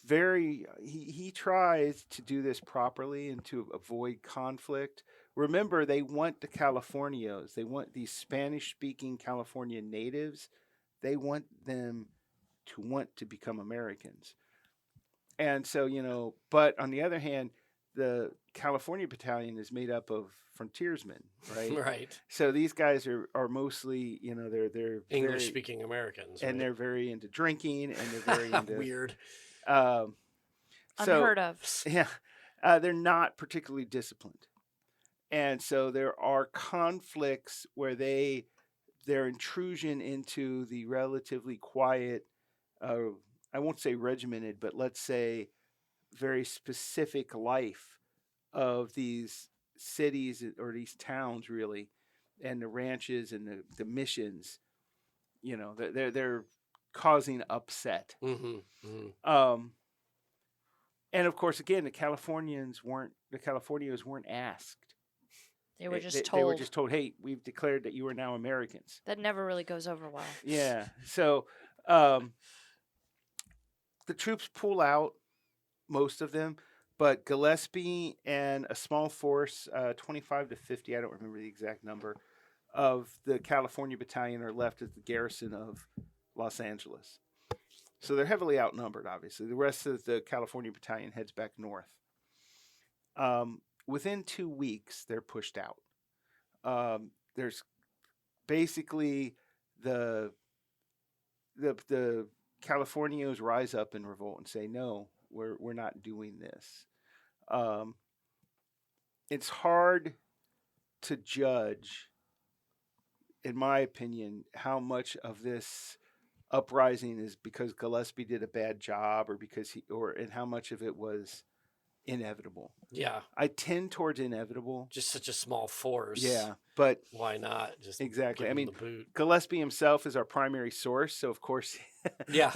he tries to do this properly and to avoid conflict. Remember, they want the Californios. They want these Spanish-speaking California natives. They want them to want to become Americans. And so, but on the other hand, the California Battalion is made up of frontiersmen, right? Right. So these guys are mostly, they're English-speaking Americans. and right? they're very into drinking, and they're very into Weird. Unheard of. Yeah, they're not particularly disciplined, and so there are conflicts where their intrusion into the relatively quiet, I won't say regimented, but let's say very specific life of these cities or these towns, really, and the ranches and the missions. They're causing upset. And of course, again, the Californios weren't asked. They were just They told. were just told, "Hey, we've declared that you are now Americans." That never really goes over well. Yeah. So the troops pull out, most of them, but Gillespie and a small force, 25 to 50, I don't remember the exact number, of the California Battalion are left at the garrison of Los Angeles. So they're heavily outnumbered, obviously. The rest of the California Battalion heads back north. Within 2 weeks, they're pushed out. There's basically the Californios rise up in revolt and say, "No, we're not doing this." It's hard to judge, in my opinion, how much of this uprising is because Gillespie did a bad job, or and how much of it was inevitable. Yeah. I tend towards inevitable. Just such a small force. Yeah, but Why not? Just exactly. give I him mean, the boot. Gillespie himself is our primary source, so of course, Yeah.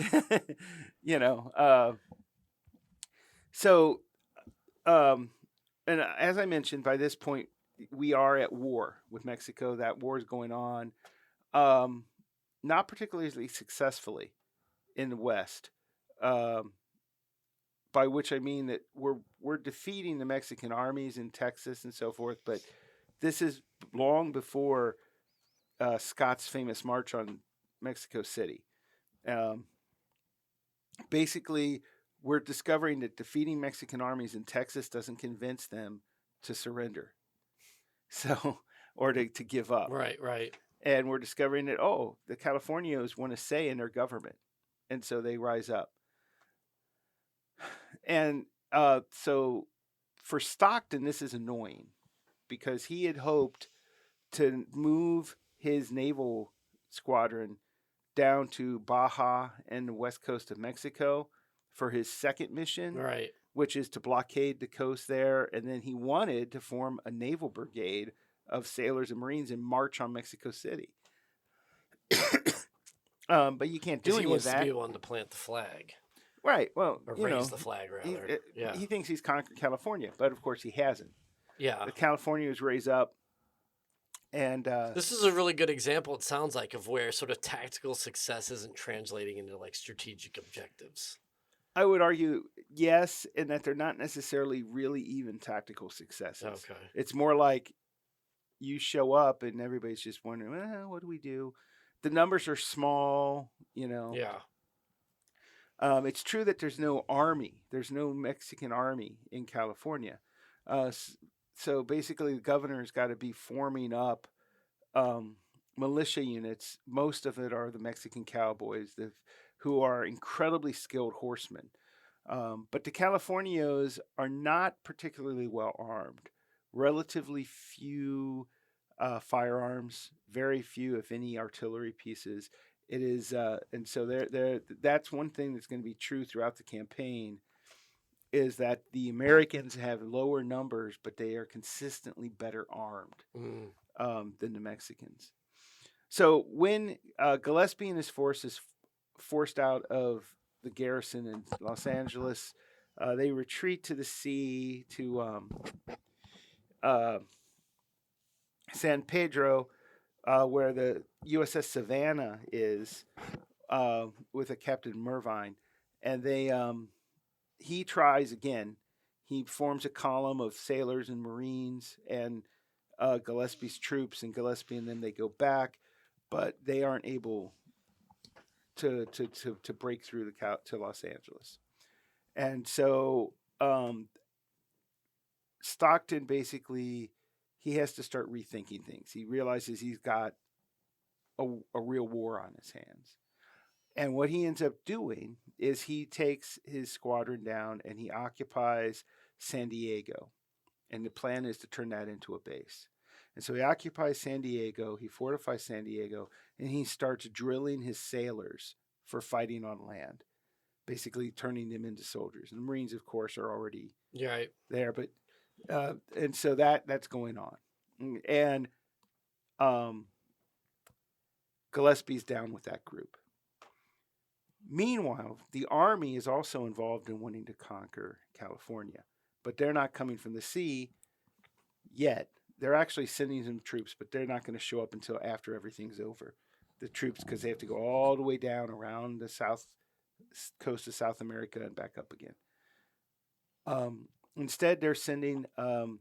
And as I mentioned, by this point, we are at war with Mexico. That war is going on, not particularly successfully in the West. By which I mean that we're defeating the Mexican armies in Texas and so forth, but this is long before Scott's famous march on Mexico City. Basically, we're discovering that defeating Mexican armies in Texas doesn't convince them to surrender. So, or to give up. Right. And we're discovering that, the Californios want a say in their government. And so they rise up. And so for Stockton, this is annoying because he had hoped to move his naval squadron down to Baja and the west coast of Mexico for his second mission, Right. which is to blockade the coast there. And then he wanted to form a naval brigade of sailors and Marines and march on Mexico City. But you can't do Because he any of wants that. to be one to plant the flag. Right. Well, Or raise the flag, rather. He thinks he's conquered California, but of course he hasn't. Yeah. The Californios raise up. And this is a really good example, it sounds like, of where sort of tactical success isn't translating into like strategic objectives. I would argue yes, in that they're not necessarily really even tactical successes. Okay. It's more like you show up and everybody's just wondering, what do we do? The numbers are small, Yeah. It's true that there's no army. There's no Mexican army in California. So basically, the governor's got to be forming up militia units. Most of it are the Mexican cowboys who are incredibly skilled horsemen. But the Californios are not particularly well armed. Relatively few firearms, very few, if any, artillery pieces. It is, and so that's one thing that's going to be true throughout the campaign, is that the Americans have lower numbers, but they are consistently better armed than the Mexicans. So when Gillespie and his force is forced out of the garrison in Los Angeles, they retreat to the sea to San Pedro, where the USS Savannah is, with a Captain Mervine, and he tries again. He forms a column of sailors and Marines and Gillespie's troops, and Gillespie and them, they go back, but they aren't able to break through to Los Angeles. And so Stockton basically, he has to start rethinking things. He realizes he's got a real war on his hands. And what he ends up doing is he takes his squadron down and he occupies San Diego. And the plan is to turn that into a base. And so he occupies San Diego, he fortifies San Diego, and he starts drilling his sailors for fighting on land, basically turning them into soldiers. And the Marines, of course, are already there. But and so that's going on. And Gillespie's down with that group. Meanwhile, the army is also involved in wanting to conquer California, but they're not coming from the sea yet. They're actually sending some troops, but they're not going to show up until after everything's over. The troops, because they have to go all the way down around the south coast of South America and back up again. Instead, they're sending an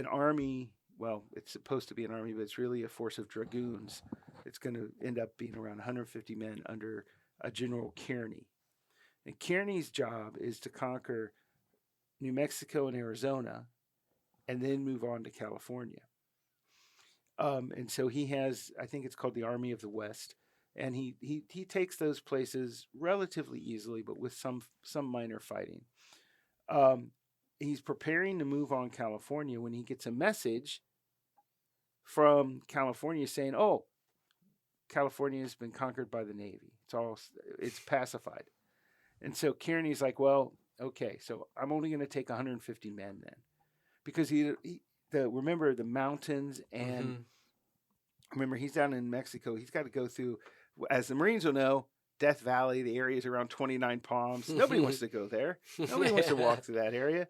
army. Well, it's supposed to be an army, but it's really a force of dragoons. It's going to end up being around 150 men under General Kearney. And Kearney's job is to conquer New Mexico and Arizona and then move on to California. And so he has, I think it's called the Army of the West. And he takes those places relatively easily, but with some minor fighting. He's preparing to move on California when he gets a message from California saying, California has been conquered by the Navy. It's pacified. And so Kearney's like, well, okay, so I'm only going to take 150 men then. Because remember the mountains, and remember he's down in Mexico. He's got to go through, as the Marines will know, Death Valley. The area is around 29 Palms. Nobody wants to go there. Nobody wants to walk through that area.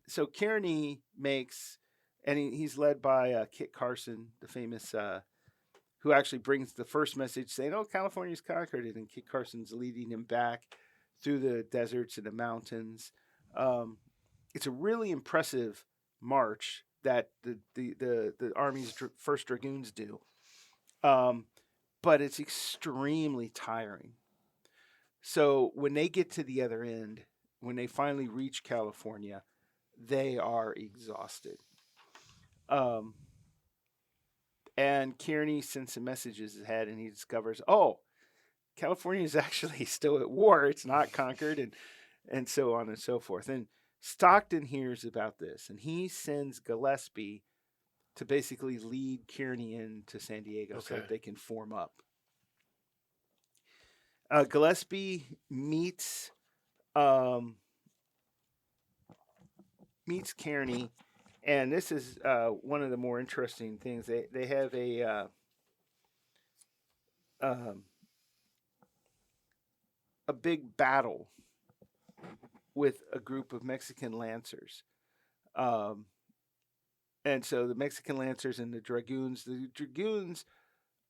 So Kearney makes, and he's led by Kit Carson, the famous, who actually brings the first message saying, California's conquered it. And Kit Carson's leading him back through the deserts and the mountains. It's a really impressive march that the Army's first Dragoons do. But it's extremely tiring. So when they get to the other end, when they finally reach California, they are exhausted. Um, and Kearney sends some messages ahead, and he discovers, oh, California is actually still at war. It's not conquered, and so on and so forth. And Stockton hears about this, and he sends Gillespie to basically lead Kearney into San Diego so Okay. that they can form up. Gillespie meets Kearney, and this is one of the more interesting things. They have a big battle with a group of Mexican lancers. And so the Mexican lancers and the dragoons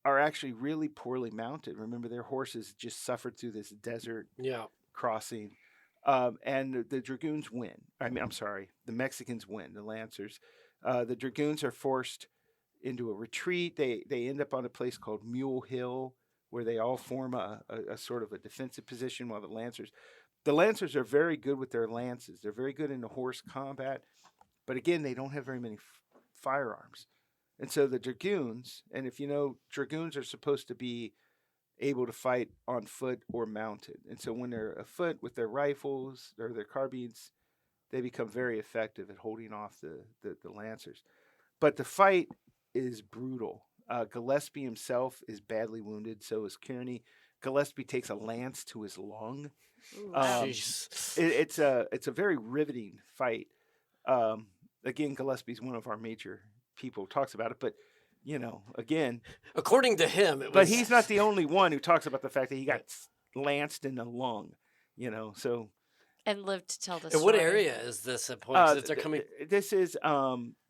are actually really poorly mounted. Remember, their horses just suffered through this desert Yeah. crossing. And the dragoons win. I'm sorry, the Mexicans win, the lancers. The dragoons are forced into a retreat. They end up on a place called Mule Hill, where they all form a sort of a defensive position, while the lancers are very good with their lances. They're very good in the horse combat, but again, they don't have very many firearms. And so the dragoons, and if you know, dragoons are supposed to be able to fight on foot or mounted. And so when they're afoot with their rifles or their carbines, they become very effective at holding off the lancers. But the fight is brutal. Gillespie himself is badly wounded, so is Kearney. Gillespie takes a lance to his lung. Ooh, wow. Jeez. It's a very riveting fight. Again, Gillespie's one of our major people who talks about it, but again, According to him, it was. but he's not the only one who talks about the fact that he got lanced in the lung. So. And lived to tell the In story. what area is this at point? 'Cause if they're coming. This is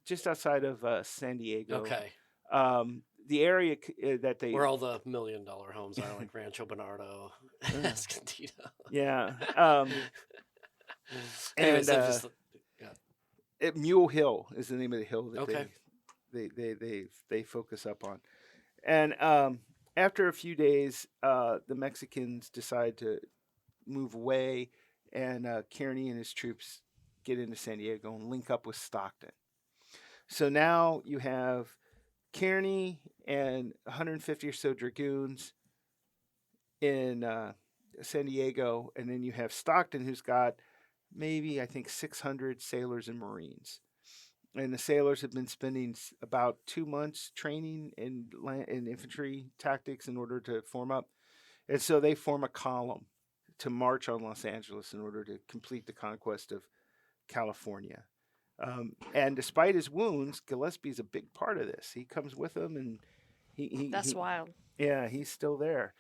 just outside of San Diego. Okay. The area that they Where all the $1 million homes are, like Rancho Bernardo, Escondido. yeah Anyways, and they've just. Yeah. Mule Hill is the name of the hill that Okay. they focus up on. And after a few days, the Mexicans decide to move away, and Kearney and his troops get into San Diego and link up with Stockton. So now you have Kearney and 150 or so dragoons in San Diego, and then you have Stockton, who's got maybe, I think, 600 sailors and Marines. And the sailors have been spending about 2 months training in infantry tactics in order to form up. And so they form a column to march on Los Angeles in order to complete the conquest of California. And despite his wounds, Gillespie's a big part of this. He comes with them, and That's wild. yeah, he's still there.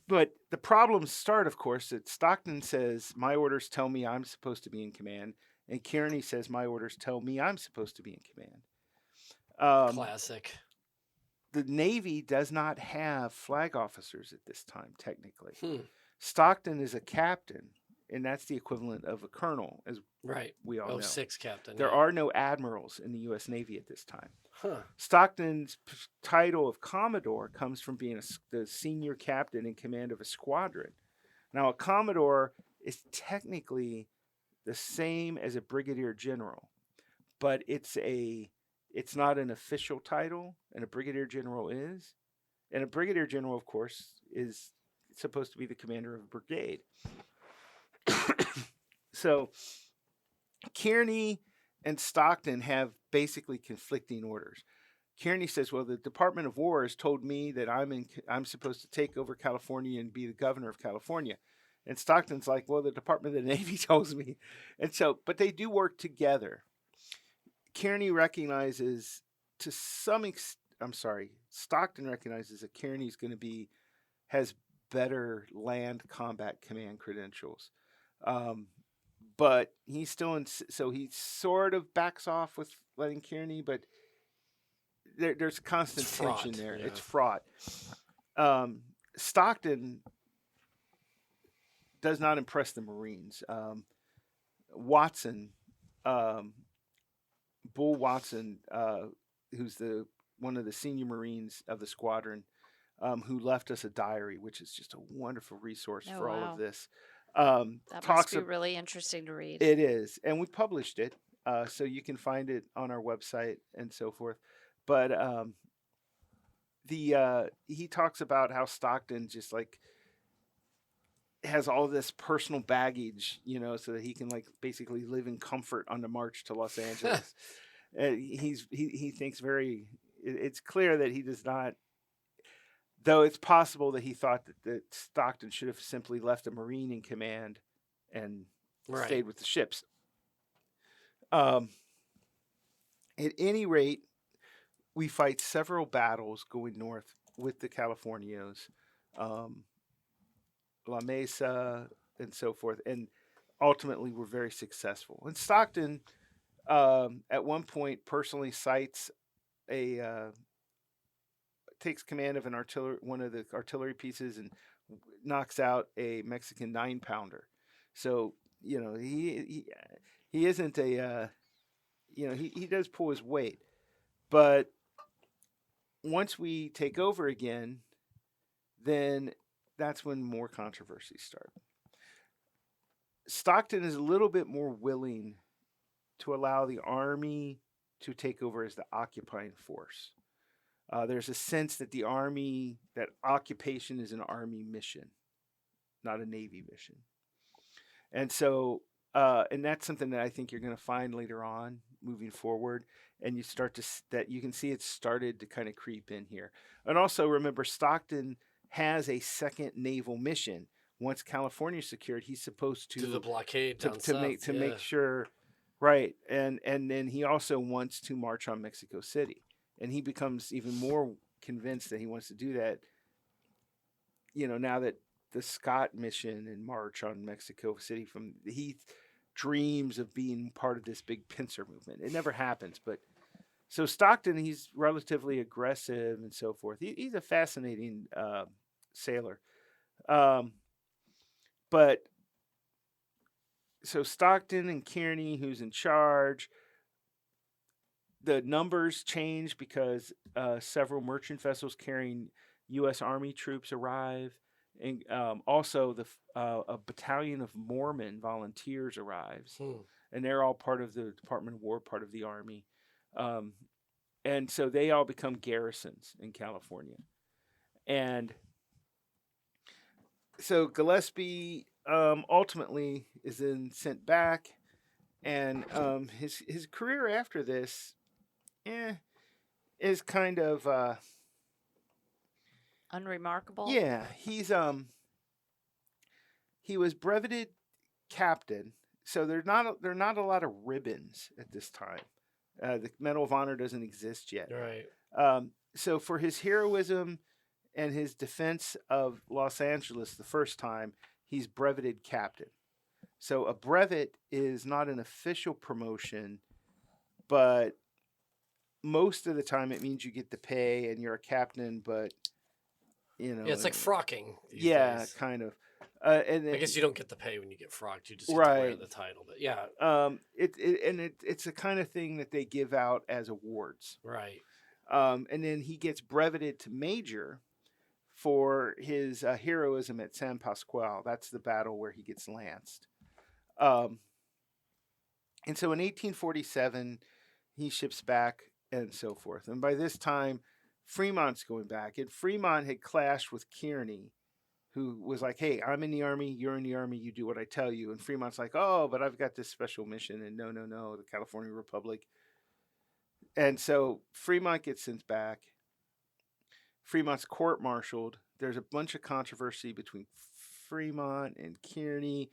But the problems start, of course, that Stockton says, my orders tell me I'm supposed to be in command. And Kearney says, my orders tell me I'm supposed to be in command. Classic. The Navy does not have flag officers at this time, technically. Hmm. Stockton is a captain, and that's the equivalent of a colonel, as Right. we all know. 06 captain. There yeah. are no admirals in the U.S. Navy at this time. Huh. Stockton's title of Commodore comes from being the senior captain in command of a squadron. Now, a Commodore is technically the same as a brigadier general, but it's not an official title, and a brigadier general is. And a brigadier general, of course, is supposed to be the commander of a brigade. So Kearney and Stockton have basically conflicting orders. Kearney says, well, the Department of War has told me that I'm supposed to take over California and be the governor of California. And Stockton's like, well, the Department of the Navy tells me. And so, but they do work together. Kearney recognizes to some extent, Stockton recognizes that Kearney's has better land combat command credentials. But he's still so he sort of backs off with letting Kearney, but there's constant tension there. Yeah. It's fraught. Stockton does not impress the Marines. Watson, Bull Watson, who's one of the senior Marines of the squadron, who left us a diary, which is just a wonderful resource Oh, for all of wow. this. That must Talks be ab- really interesting to read. it is, and we published it, so you can find it on our website and so forth. But he talks about how Stockton just like has all this personal baggage, so that he can like basically live in comfort on the march to Los Angeles. He thinks it's clear that he does not, though it's possible that he thought that Stockton should have simply left a Marine in command and Right. stayed with the ships. At any rate, we fight several battles going north with the Californios, La Mesa, and so forth, and ultimately we're very successful. And Stockton, at one point, personally cites takes command of one of the artillery pieces, and knocks out a Mexican 9-pounder. So he isn't a he does pull his weight, but once we take over again, then that's when more controversies start. Stockton is a little bit more willing to allow the army to take over as the occupying force. There's a sense that that occupation is an army mission, not a navy mission. And so, and that's something that I think you're going to find later on moving forward. And you can see it started to kind of creep in here. And also remember, Stockton has a second naval mission. Once California's secured, he's supposed to do the blockade down to make sure, right? And then he also wants to march on Mexico City, and he becomes even more convinced that he wants to do that. Now that the Scott mission and march on Mexico City, he dreams of being part of this big pincer movement. It never happens, but so Stockton, he's relatively aggressive and so forth. He's a fascinating sailor. But so Stockton and Kearney, who's in charge, the numbers change because several merchant vessels carrying U.S. Army troops arrive, and also a battalion of Mormon volunteers arrives, and they're all part of the Department of War, part of the Army, and so they all become garrisons in California, and so Gillespie ultimately is then sent back, and his career after this, is kind of Unremarkable. yeah. He was breveted captain, so there are not a lot of ribbons at this time. The Medal of Honor doesn't exist yet. Right. So for his heroism and his defense of Los Angeles the first time, he's breveted captain. So a brevet is not an official promotion, but most of the time it means you get the pay and you're a captain, but it's like frocking. Yeah, days. kind of. I guess you don't get the pay when you get frocked. You just get to wear the title. But yeah. It's a kind of thing that they give out as awards. Right. And then he gets breveted to major for his heroism at San Pascual. That's the battle where he gets lanced. And so in 1847, he ships back and so forth. And by this time, Fremont's going back. And Fremont had clashed with Kearney, who was like, hey, I'm in the Army, you're in the Army, you do what I tell you. And Fremont's like, oh, but I've got this special mission. And no, the California Republic. And so Fremont gets sent back. Fremont's court-martialed. There's a bunch of controversy between Fremont and Kearney.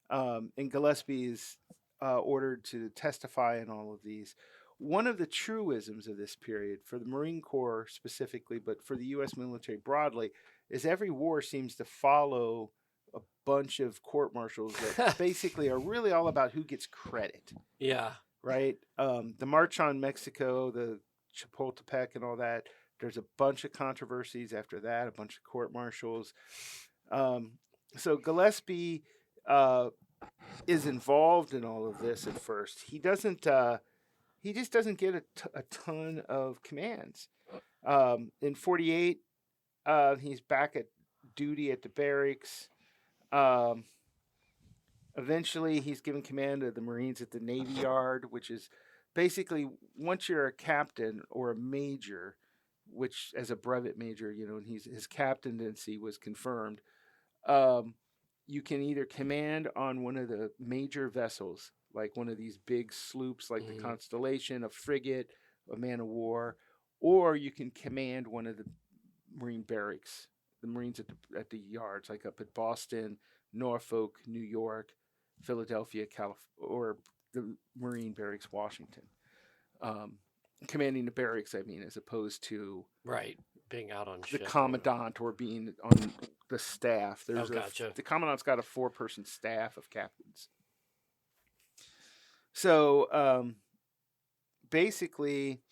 And Gillespie is ordered to testify in all of these. One of the truisms of this period, for the Marine Corps specifically, but for the U.S. military broadly, is every war seems to follow a bunch of court-martials that basically are really all about who gets credit. Yeah. Right? The March on Mexico, the Chapultepec and all that, there's a bunch of controversies after that, a bunch of court-martials. So Gillespie is involved in all of this at first. He just doesn't get a ton of commands. In 48, He's back at duty at the barracks. Um, Eventually, he's given command of the Marines at the Navy Yard, which is basically once you're a captain or a major, which as a brevet major, and his captaincy was confirmed. Um, you can either command on one of the major vessels, like one of these big sloops, like the Mhm. Constellation, a frigate, a man of war, or you can command one of the Marine barracks, the Marines at the yards, like up at Boston, Norfolk, New York, Philadelphia, California, or the Marine barracks, Washington. Um, Commanding the barracks, I mean, as opposed to Right. Being out on the ship. commandant or being on the staff. Gotcha. The commandant's got a 4-person staff of captains. So basically,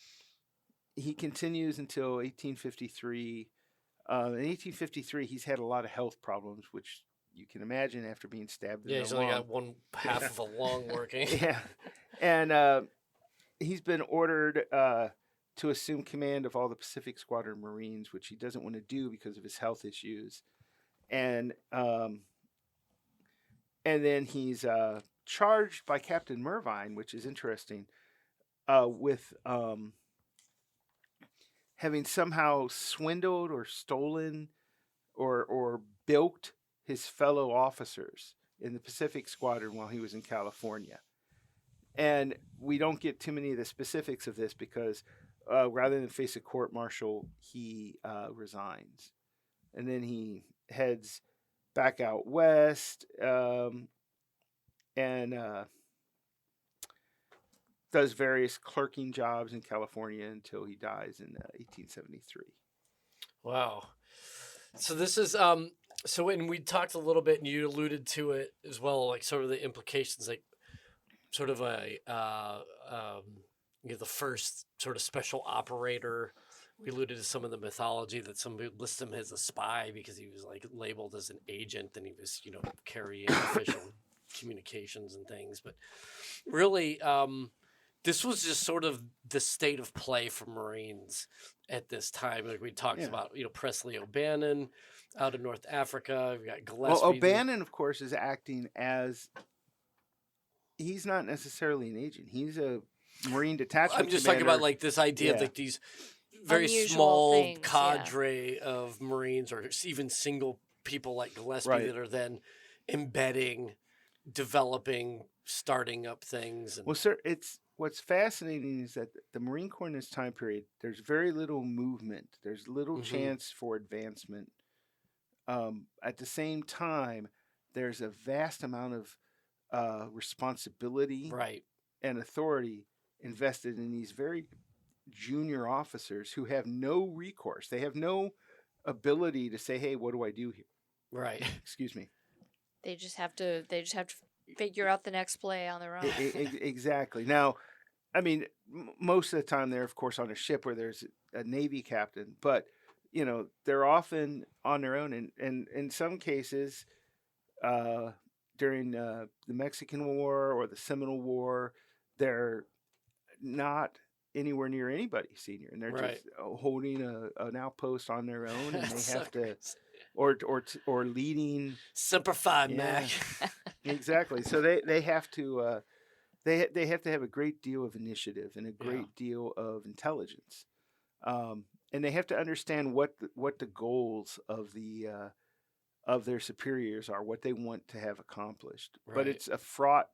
he continues until 1853. In 1853, he's had a lot of health problems, which you can imagine after being stabbed in Yeah, the he's only lung. got one half of a lung working. Yeah, and he's been ordered to assume command of all the Pacific Squadron Marines, which he doesn't want to do because of his health issues, and then he's charged by Captain Mervine, which is interesting, with having somehow swindled or stolen or bilked his fellow officers in the Pacific Squadron while he was in California. And we don't get too many of the specifics of this because rather than face a court martial, he resigns. And then he heads back out west and does various clerking jobs in California until he dies in 1873. Wow. So this is so when we talked a little bit and you alluded to it as well, like sort of the implications, like sort of the first sort of special operator. We alluded to some of the mythology that somebody lists him as a spy because he was like labeled as an agent and he was, carrying official communications and things. But really, this was just sort of the state of play for Marines at this time. Like we talked about, Presley O'Bannon out of North Africa. We got Gillespie. Well, O'Bannon, of course, is acting as he's not necessarily an agent. He's a Marine detachment. I'm just commander. talking about like this idea of like these very Unusual small things, cadre of Marines or even single people like Gillespie that are then embedding, developing, starting up things. And well, sir, what's fascinating is that the Marine Corps in this time period, there's very little movement. There's little chance for advancement. At the same time, there's a vast amount of responsibility and authority invested in these very junior officers who have no recourse. They have no ability to say, "Hey, what do I do here?" Right. Excuse me. They just have to figure out the next play on their own. Exactly. Now, I mean, most of the time they're, of course, on a ship where there's a Navy captain, but they're often on their own, and in some cases, during the Mexican War or the Seminole War, they're not anywhere near anybody senior, and they're just holding an outpost on their own, and they have to, or leading. Semper Fi, Mac. Exactly. So they have to they have to have a great deal of initiative and a great deal of intelligence, and they have to understand what the goals of their superiors are, what they want to have accomplished. But it's a fraught,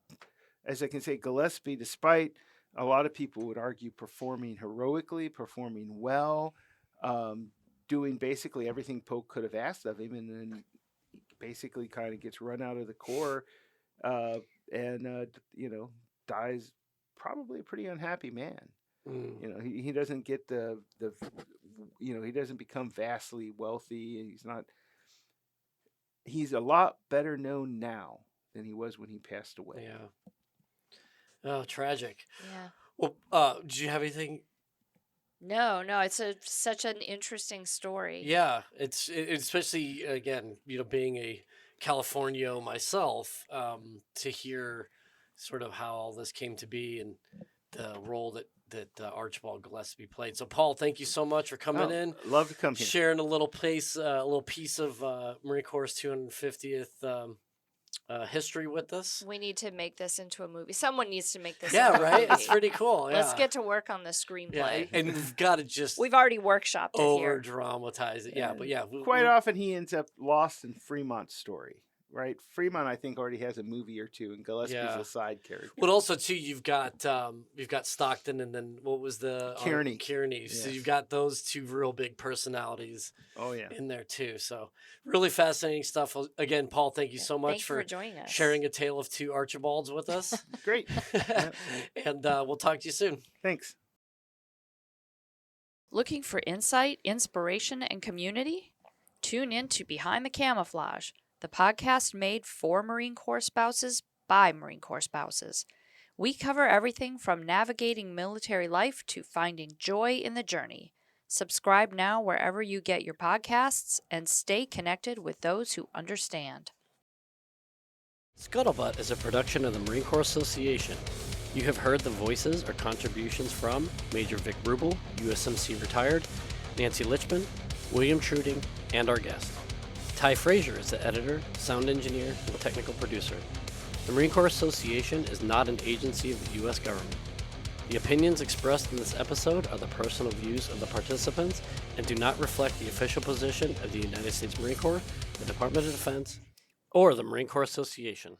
as I can say, Gillespie, despite a lot of people would argue performing heroically, performing well, doing basically everything Polk could have asked of him, and then basically kind of gets run out of the Corps, and dies probably a pretty unhappy man. He doesn't get the he doesn't become vastly wealthy. He's a lot better known now than he was when he passed away. Yeah. Oh, tragic. Yeah. Well, did you have anything? No, it's such an interesting story. Yeah, it's especially again, being a Californio myself, to hear sort of how all this came to be and the role that Archibald Gillespie played. So, Paul, thank you so much for coming in, Love to come here. sharing a little piece of Marine Corps' 250th history with us. We need to make this into a movie. Someone needs to make this. Yeah, into a right. It's movie. pretty cool. Yeah. Let's get to work on the Yeah, screenplay. and we've got to just We've already workshopped it over here. dramatize it. Yeah, but yeah, Quite often he ends up lost in Fremont's story, right? Fremont, I think, already has a movie or two, and Gillespie's Yeah. a side character. But also too, you've got Stockton, and then what was the Kearney. Kearney. So Yes. you've got those two real big personalities Oh yeah. in there too. So really fascinating stuff. Again, Paul, thank you so much Thank you for joining us. sharing a tale of two Archibalds with us. Great. And we'll talk to you soon. Thanks. Looking for insight, inspiration, and community? Tune in to Behind the Camouflage, the podcast made for Marine Corps spouses by Marine Corps spouses. We cover everything from navigating military life to finding joy in the journey. Subscribe now wherever you get your podcasts and stay connected with those who understand. Scuttlebutt is a production of the Marine Corps Association. You have heard the voices or contributions from Major Vic Rubel, USMC retired, Nancy Litchman, William Truding, and our guest. Ty Frazier is the editor, sound engineer, and technical producer. The Marine Corps Association is not an agency of the U.S. government. The opinions expressed in this episode are the personal views of the participants and do not reflect the official position of the United States Marine Corps, the Department of Defense, or the Marine Corps Association.